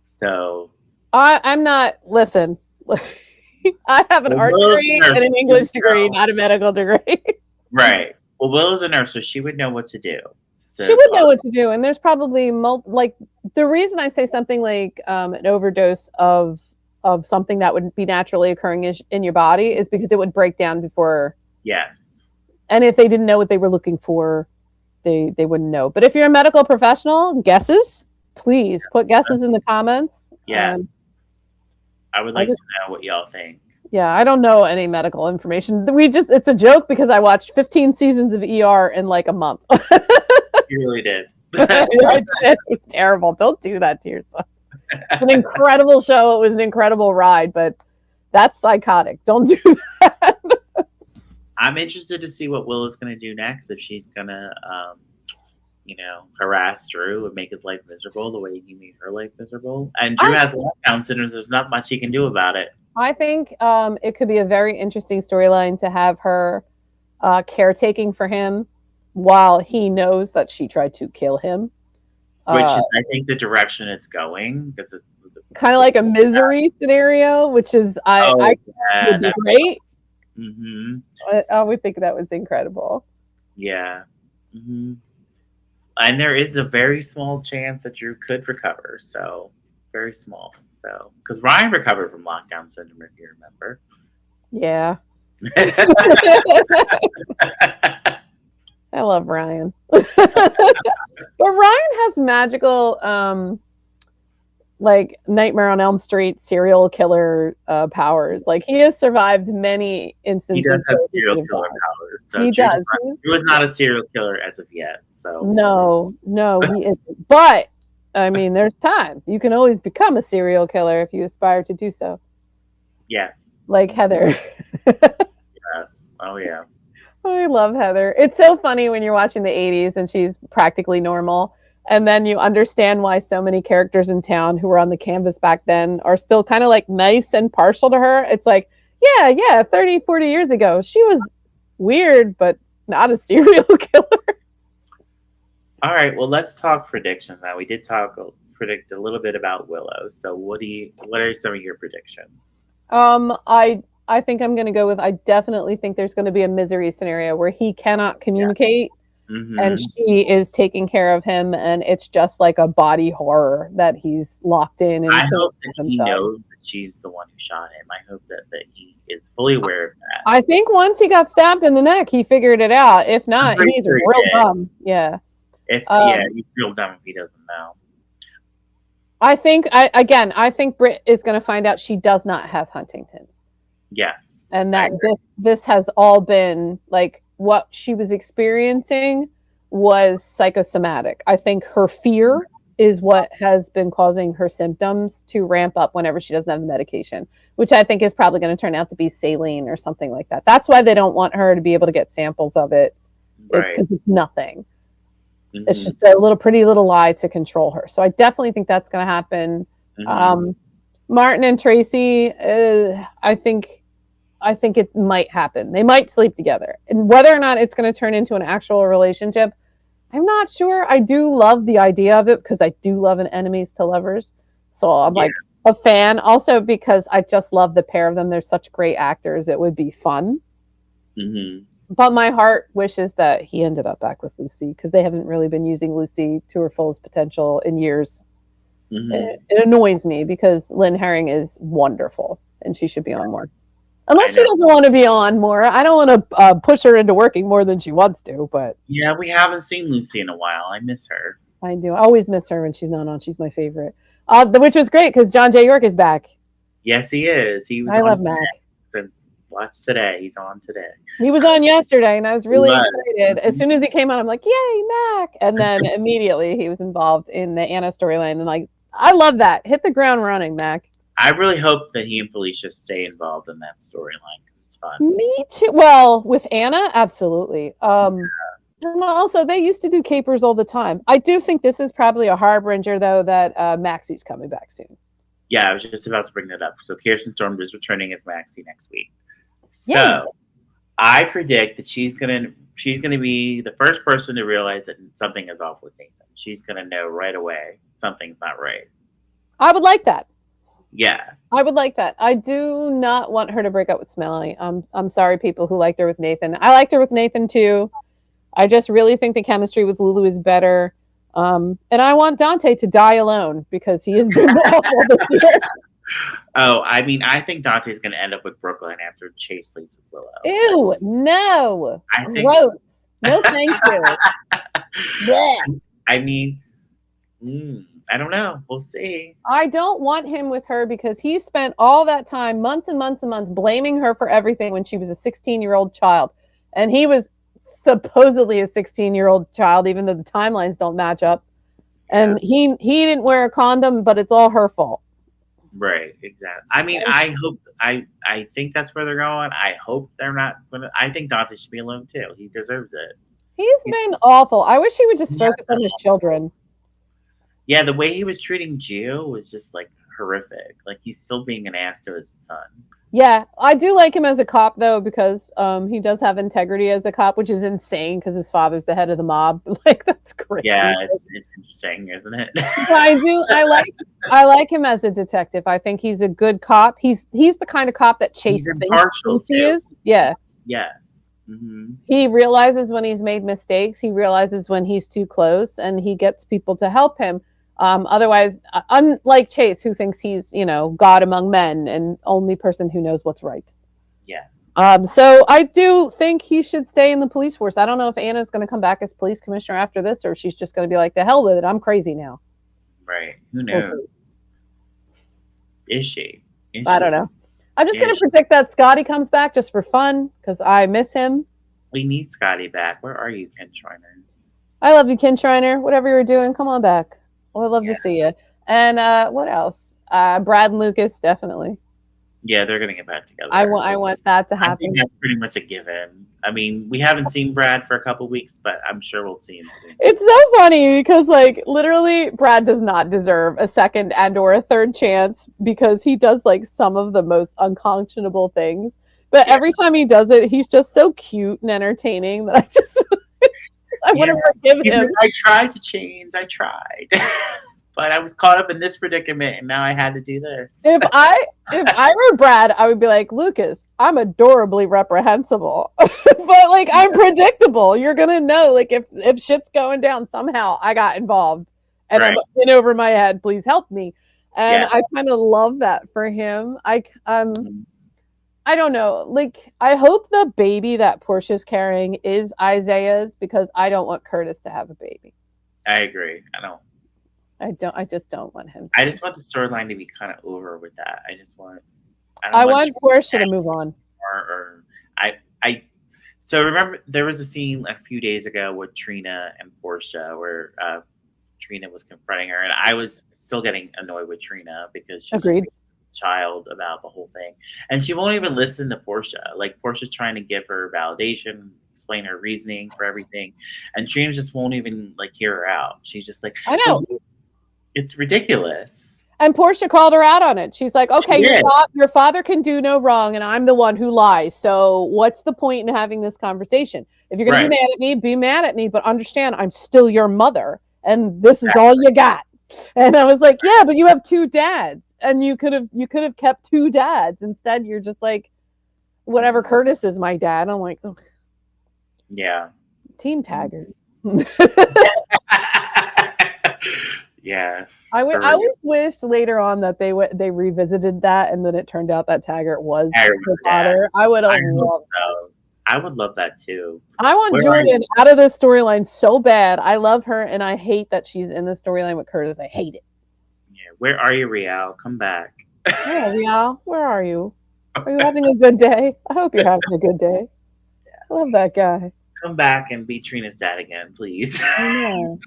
So I'm not, listen, I have an art degree and an English degree, not a medical degree. Right. Well, Willow's a nurse, so she would know what to do. She would know what to do. And there's probably the reason I say something like an overdose of something that would be naturally occurring in your body is because it would break down before. Yes. And if they didn't know what they were looking for, they wouldn't know. But if you're a medical professional, guesses, please put guesses in the comments. Yes. I would like to know what y'all think. Yeah, I don't know any medical information. It's a joke because I watched 15 seasons of ER in a month. You really did. It's terrible. Don't do that to yourself. It's an incredible show. It was an incredible ride, but that's psychotic. Don't do that. I'm interested to see what Willow's going to do next. If she's going to, harass Drew and make his life miserable the way he made her life miserable. And Drew has lockdown syndrome. There's not much he can do about it. I think it could be a very interesting storyline to have her caretaking for him while he knows that she tried to kill him. which is, I think, the direction it's going because it's kind of like a Misery scenario, which is I would be great. Mm-hmm. I would think that was incredible. Yeah. Mm-hmm. And there is a very small chance that you could recover. So very small. So because Ryan recovered from lockdown syndrome, if you remember. Yeah. I love Ryan. But Ryan has magical like Nightmare on Elm Street serial killer powers. Like he has survived many instances. He does have serial killer powers. So he does. He was not a serial killer as of yet. So no, he isn't. But I mean, there's time. You can always become a serial killer if you aspire to do so. Yes. Like Heather. Yes. Oh yeah. I love Heather. It's so funny when you're watching the 80s and she's practically normal. And then you understand why so many characters in town who were on the canvas back then are still kind of like nice and partial to her. It's like, yeah, 30, 40 years ago, she was weird, but not a serial killer. All right, well, let's talk predictions now. We did predict a little bit about Willow. So what are some of your predictions? I think I'm going to go with, I definitely think there's going to be a Misery scenario where he cannot communicate. Yeah. Mm-hmm. And she is taking care of him, and it's just like a body horror that he's locked in. And I hope that he knows that she's the one who shot him. I hope that he is fully aware of that. I think once he got stabbed in the neck, he figured it out. If not, he's real dumb. Yeah. He's real dumb if he doesn't know. I think Britt is going to find out she does not have Huntington's. Yes. And that this has all been like, what she was experiencing was psychosomatic. I think her fear is what has been causing her symptoms to ramp up whenever she doesn't have the medication, which I think is probably going to turn out to be saline or something like that. That's why they don't want her to be able to get samples of it. Right. It's because it's nothing. Mm-hmm. It's just a pretty little lie to control her. So I definitely think that's going to happen. Mm-hmm. Martin and Tracy, I think it might happen. They might sleep together. And whether or not it's going to turn into an actual relationship, I'm not sure. I do love the idea of it because I do love an enemies to lovers. So I'm like a fan. Also because I just love the pair of them. They're such great actors. It would be fun. Mm-hmm. But my heart wishes that he ended up back with Lucy because they haven't really been using Lucy to her fullest potential in years. Mm-hmm. It annoys me because Lynn Herring is wonderful and she should be on more. Unless she doesn't want to be on more. I don't want to push her into working more than she wants to, but... Yeah, we haven't seen Lucy in a while. I miss her. I do. I always miss her when she's not on. She's my favorite. Which was great, because John J. York is back. Yes, he is. I love Mac. So watch today. He's on today. He was on yesterday, and I was really excited. As soon as he came on, I'm like, yay, Mac! And then immediately he was involved in the Anna storyline, and like, I love that. Hit the ground running, Mac. I really hope that he and Felicia stay involved in that storyline because it's fun. Me too. Well, with Anna, absolutely. And also, they used to do capers all the time. I do think this is probably a harbinger, though, that Maxie's coming back soon. Yeah, I was just about to bring that up. So Kirsten Storm is returning as Maxie next week. So I predict that she's gonna be the first person to realize that something is off with Nathan. She's gonna know right away something's not right. I would like that. Yeah. I would like that. I do not want her to break up with Smelly. I'm sorry, people who liked her with Nathan. I liked her with Nathan, too. I just really think the chemistry with Lulu is better. And I want Dante to die alone because he has been awful this year. Oh, I mean, I think Dante's going to end up with Brooklyn after Chase sleeps with Willow. Ew, no. Gross. No, thank you. Yeah. I mean... I don't know. We'll see. I don't want him with her because he spent all that time, months and months and months, blaming her for everything when she was a 16-year-old child. And he was supposedly a 16-year-old child, even though the timelines don't match up. And he didn't wear a condom, but it's all her fault. Right, exactly. I mean, I think that's where they're going. I hope they're not going to. I think Dante should be alone, too. He deserves it. He's been awful. I wish he would just focus on his children. Yeah, the way he was treating Gio was just like horrific. Like he's still being an ass to his son. Yeah, I do like him as a cop though because he does have integrity as a cop, which is insane because his father's the head of the mob. Like that's Yeah, crazy. it's interesting, isn't it? But I do. I like him as a detective. I think he's a good cop. He's the kind of cop that He's Chase impartial thinks he too. is. Yeah. Yes. Hmm. He realizes when he's made mistakes. He realizes when he's too close, and he gets people to help him. Otherwise, unlike Chase, who thinks he's God among men and only person who knows what's right. Yes. So I do think he should stay in the police force. I don't know if Anna's going to come back as police commissioner after this, or she's just going to be like, "The hell with it, I'm crazy now." Right. Who We'll knows? see. Is she? Is I she? don't know. I'm just Is going to she? predict that Scotty comes back just for fun because I miss him. We need Scotty back. Where are you, Ken Schreiner? I love you, Ken Schreiner. Whatever you're doing, come on back. I would love Yeah. to see you. And what else? Brad and Lucas, definitely. Yeah, they're gonna get back together. I want that to I happen. think that's pretty much a given. I mean, we haven't seen Brad for a couple weeks, but I'm sure we'll see him soon. It's so funny because, like, literally, Brad does not deserve a second and or a third chance because he does like some of the most unconscionable things. But every time he does it, he's just so cute and entertaining that I want to forgive him. I tried to change. I tried. But I was caught up in this predicament, and now I had to do this. If I were Brad, I would be like, Lucas, I'm adorably reprehensible, but like I'm predictable. You're gonna know, like if shit's going down, somehow I got involved, and Right. I'm in over my head. Please help me. And Yes. I kind of love that for him. I don't know. Like I hope the baby that Portia's carrying is Isaiah's because I don't want Curtis to have a baby. I agree. I just don't want him. I just want the storyline to be kind of over with that. I want Portia to move on. So remember there was a scene a few days ago with Trina and Portia where Trina was confronting her, and I was still getting annoyed with Trina because she's Agreed. a child about the whole thing, and she won't even listen to Portia. Like Portia's trying to give her validation, explain her reasoning for everything, and Trina just won't even like hear her out. She's just like, I know. It's ridiculous. And Portia called her out on it. She's like, okay, your father can do no wrong, and I'm the one who lies. So what's the point in having this conversation? If you're going to be mad at me, but understand I'm still your mother, and this is all you got. And I was like, yeah, but you have two dads, and you could have kept two dads. Instead, you're just like, whatever, Curtis is my dad. I'm like, ugh. Yeah. Team Taggart. Yeah. I always wished later on that they revisited that, and then it turned out that Taggart was her father. I would have loved that. I would love that too. I want Jordan out of this storyline so bad. I love her, and I hate that she's in the storyline with Curtis. I hate it. Yeah. Where are you, Rial? Come back. Yeah, Rial, where are you? Are you having a good day? I hope you're having a good day. Yeah. I love that guy. Come back and be Trina's dad again, please. I know.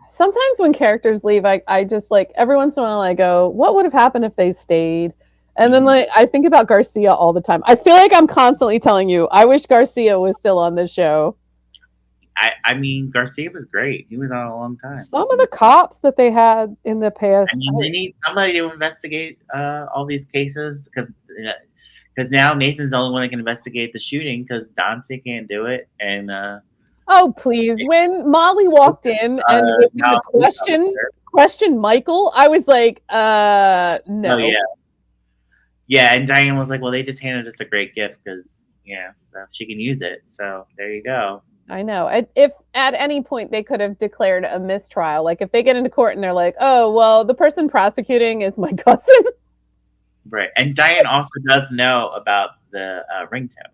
Sometimes when characters leave, I just like every once in a while I go, what would have happened if they stayed? And then like I think about Garcia all the time. I feel like I'm constantly telling you, I wish Garcia was still on this show. I mean, Garcia was great. He was on a long time. Some of the cops that they had in the past. I mean, they need somebody to investigate all these cases because now Nathan's the only one that can investigate the shooting because Dante can't do it. And oh, please. When Molly walked in and was going to question Michael, I was like, no. Oh, yeah. Yeah, and Diane was like, well, they just handed us a great gift because, so she can use it. So there you go. I know. If at any point they could have declared a mistrial, like if they get into court and they're like, oh, well, the person prosecuting is my cousin. Right. And Diane also does know about the ringtone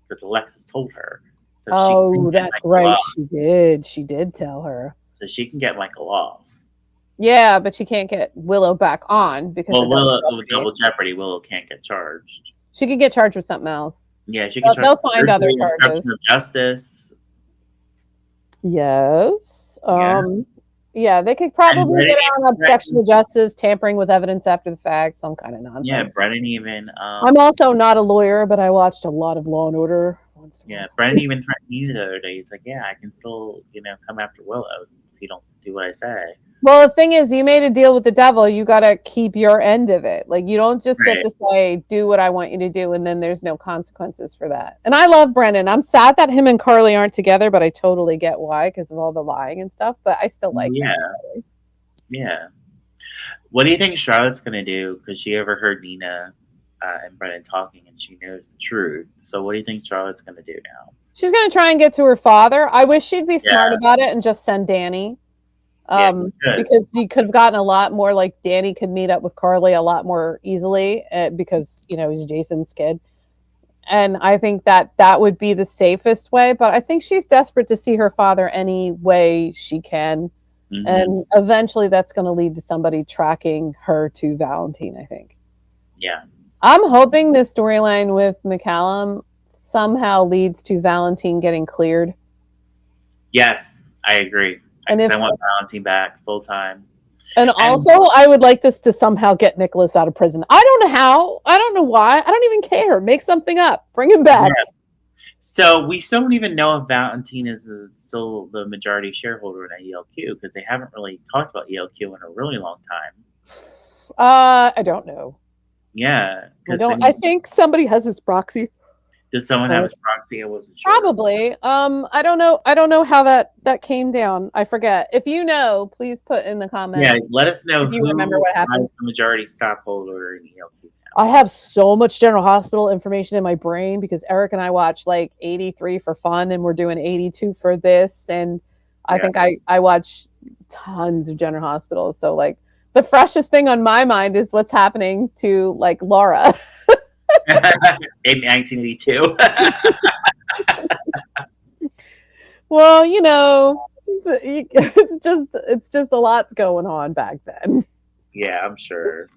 because Alexis told her. So that's right. Off. She did tell her. So she can get Michael off. Yeah, but she can't get Willow back on because Willow double jeopardy. Willow can't get charged. She could get charged with something else. Yeah, she can. They'll find other charges. Of justice. Yes. Yeah, they could probably get on obstruction of justice, tampering with evidence after the fact, some kind of nonsense. Yeah, Brennan even. I'm also not a lawyer, but I watched a lot of Law and Order. Yeah, Brennan even threatened me the other day. He's like, "Yeah, I can still, come after Willow if you don't do what I say." Well, the thing is, you made a deal with the devil. You got to keep your end of it. Like, you don't just get Right. to say, do what I want you to do, and then there's no consequences for that. And I love Brennan. I'm sad that him and Carly aren't together, but I totally get why because of all the lying and stuff. But I still like him. Yeah. Yeah. What do you think Charlotte's gonna do? Because she overheard Nina and Brennan talking, and she knows the truth. So what do you think Charlotte's gonna do now? She's going to try and get to her father. I wish she'd be smart Yeah. about it and just send Danny. Yes. Good. Because he could have gotten a lot more, like Danny could meet up with Carly a lot more easily because, he's Jason's kid. And I think that that would be the safest way. But I think she's desperate to see her father any way she can. Mhm. And eventually that's going to lead to somebody tracking her to Valentine, I think. Yeah. I'm hoping this storyline with McCallum somehow leads to Valentine getting cleared. Yes, I agree. And I if want Valentine back full time. And also, I would like this to somehow get Nicholas out of prison. I don't know how. I don't know why. I don't even care. Make something up. Bring him back. Yeah. So we still don't even know if Valentine is still the majority shareholder in ELQ because they haven't really talked about ELQ in a really long time. I don't know. Yeah. I think somebody has his proxy. Does someone have his proxy? I wasn't sure. Probably. I don't know. I don't know how that came down. I forget. If you know, please put in the comments. Yeah, let us know if you remember what happened. The majority stockholder in ELQ. I have so much General Hospital information in my brain because Eric and I watch like 83 for fun, and we're doing 82 for this. And I think I watch tons of General Hospital. So like the freshest thing on my mind is what's happening to like Laura. In 1982. Well, it's just a lot going on back then. Yeah, I'm sure.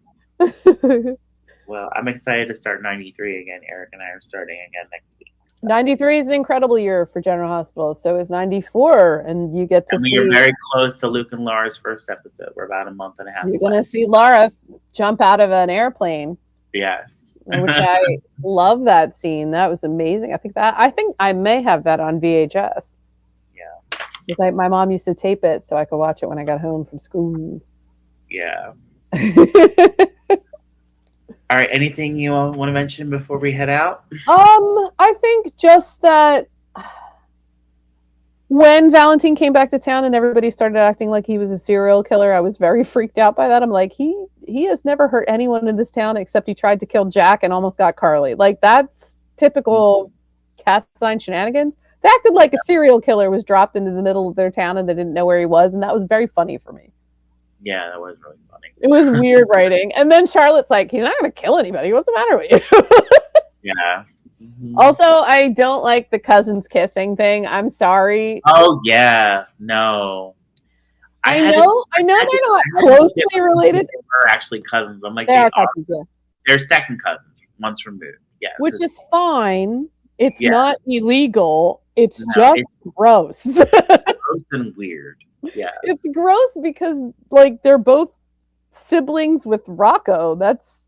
Well, I'm excited to start 93 again. Eric and I are starting again next week. So. 93 is an incredible year for General Hospital. So is 94, and you get to see. You're very close to Luke and Laura's first episode. We're about a month and a half. You're going to see Laura jump out of an airplane. Yes. Which I love that scene. That was amazing. I think I may have that on VHS. Yeah. Because my mom used to tape it so I could watch it when I got home from school. Yeah. All right. Anything you all want to mention before we head out? I think just that when Valentine came back to town and everybody started acting like he was a serial killer, I was very freaked out by that. I'm like, he has never hurt anyone in this town except he tried to kill Jack and almost got Carly. Like, that's typical Castine shenanigans. They acted like a serial killer was dropped into the middle of their town and they didn't know where he was, and that was very funny for me. Yeah, that was really funny. It was weird writing. And then Charlotte's like, he's not going to kill anybody. What's the matter with you? Yeah. Mm-hmm. Also, I don't like the cousins kissing thing. I'm sorry. Oh, yeah. No. I know they're not closely related. They were actually cousins. I'm like, they are cousins, yeah. They're second cousins, once removed. Yeah. Which is fine. It's not illegal. It's gross. Gross and weird. Yeah. It's gross because like they're both siblings with Rocco. That's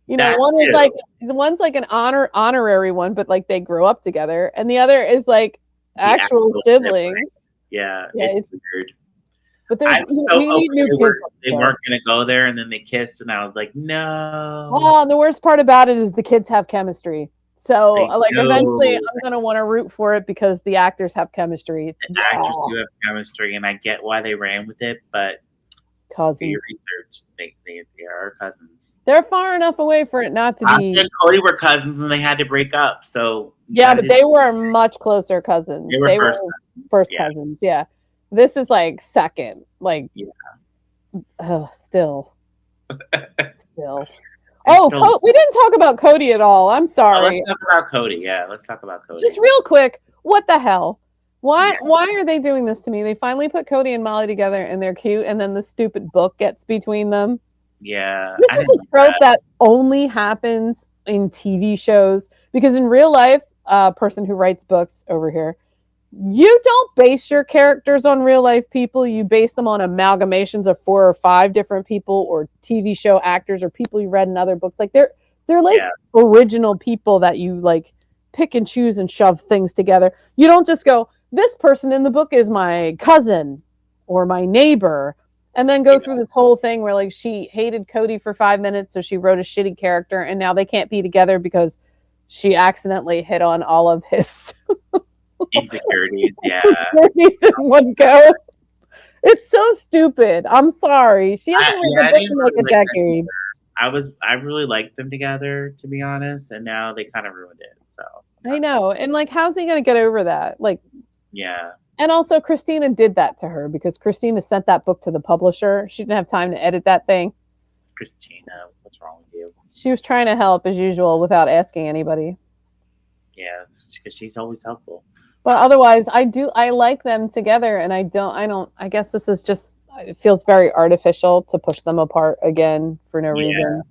one's like an honorary one, but like they grew up together, and the other is like actual siblings. Yeah, it's weird. But we need new kids. They weren't gonna go there, and then they kissed, and I was like, no. Oh, and the worst part about it is the kids have chemistry. So, eventually, I'm gonna want to root for it because the actors have chemistry. The actors do have chemistry, and I get why they ran with it, but cousins. Do your research. They are cousins. They're far enough away for it not to be. Oscar and Cody were cousins, and they had to break up. So yeah, but they were much closer cousins. They were first cousins. Yeah, this is like second. Like, still. Oh, we didn't talk about Cody at all. I'm sorry. Let's talk about Cody. Yeah, let's talk about Cody. Just real quick, what the hell? Why are they doing this to me? They finally put Cody and Molly together and they're cute, and then the stupid book gets between them. Yeah. This is a trope that only happens in TV shows, because in real life, person who writes books over here, you don't base your characters on real life people. You base them on amalgamations of 4 or 5 different people or TV show actors or people you read in other books. Like they're like original people that you like pick and choose and shove things together. You don't just go, this person in the book is my cousin or my neighbor And then go through this whole thing where like she hated Cody for 5 minutes, so she wrote a shitty character, and now they can't be together because she accidentally hit on all of his insecurities. Yeah, insecurities in one go. It's so stupid. I'm sorry. She hasn't written a book in like a decade. I really liked them together, to be honest, and now they kind of ruined it. So I know. And like, how's he gonna get over that? Like, yeah. And also, Christina did that to her because Christina sent that book to the publisher. She didn't have time to edit that thing. Christina, what's wrong with you? She was trying to help as usual without asking anybody. Yeah, because she's always helpful. But otherwise, I like them together, and I guess this is just, it feels very artificial to push them apart again for no reason.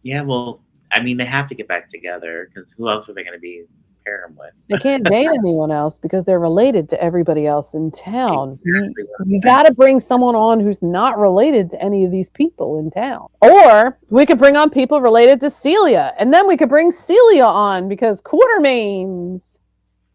Yeah, well, I mean, they have to get back together because who else are they going to be pair them with? They can't date anyone else because they're related to everybody else in town. Exactly. You got to bring someone on who's not related to any of these people in town. Or we could bring on people related to Celia, and then we could bring Celia on because Quartermaines.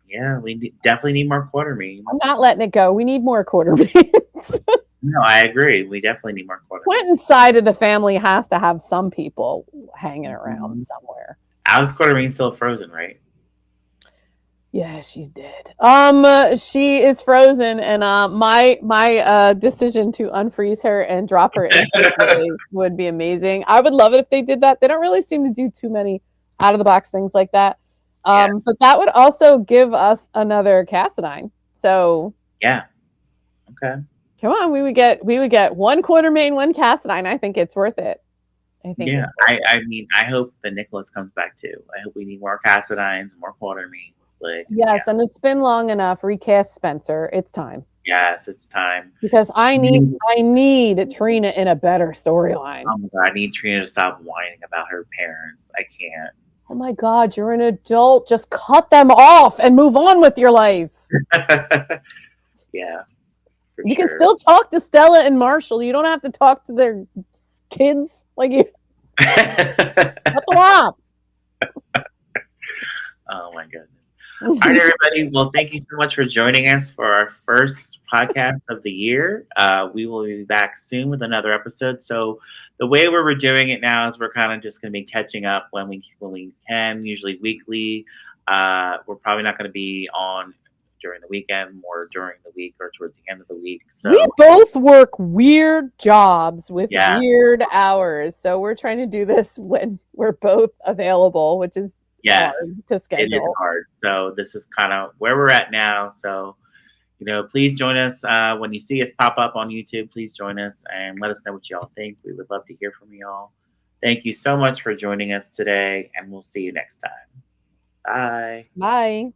Yeah, we definitely need more Quartermaines. I'm not letting it go. We need more Quartermaines. No, I agree. We definitely need more Quartermaines. Quentin's side of the family has to have some people hanging around somewhere. Alex Quartermaine's still frozen, right? Yeah, she's dead. She is frozen, and my decision to unfreeze her and drop her into would be amazing. I would love it if they did that. They don't really seem to do too many out of the box things like that. But that would also give us another Cassadine. So yeah, okay. Come on, we would get one Quartermaine, one Cassadine. I think it's worth it. I think. Yeah, I mean, I hope that Nicholas comes back too. I hope we need more Cassadines, more Quartermaines. Like, yes, and it's been long enough. Recast Spencer. It's time. Yes, it's time. Because I need Trina in a better storyline. Oh my god, I need Trina to stop whining about her parents. I can't. Oh my god, you're an adult. Just cut them off and move on with your life. Yeah. You can still talk to Stella and Marshall. You don't have to talk to their kids. Like you cut them off. Oh my goodness. All right, everybody. Well, thank you so much for joining us for our first podcast of the year. We will be back soon with another episode. So the way we're doing it now is we're kind of just going to be catching up when we can, usually weekly. We're probably not going to be on during the weekend, more during the week or towards the end of the week. So we both work weird jobs with weird hours. So we're trying to do this when we're both available, which is hard to schedule. It is hard. So this is kind of where we're at now. So, please join us when you see us pop up on YouTube. Please join us and let us know what y'all think. We would love to hear from y'all. Thank you so much for joining us today, and we'll see you next time. Bye. Bye.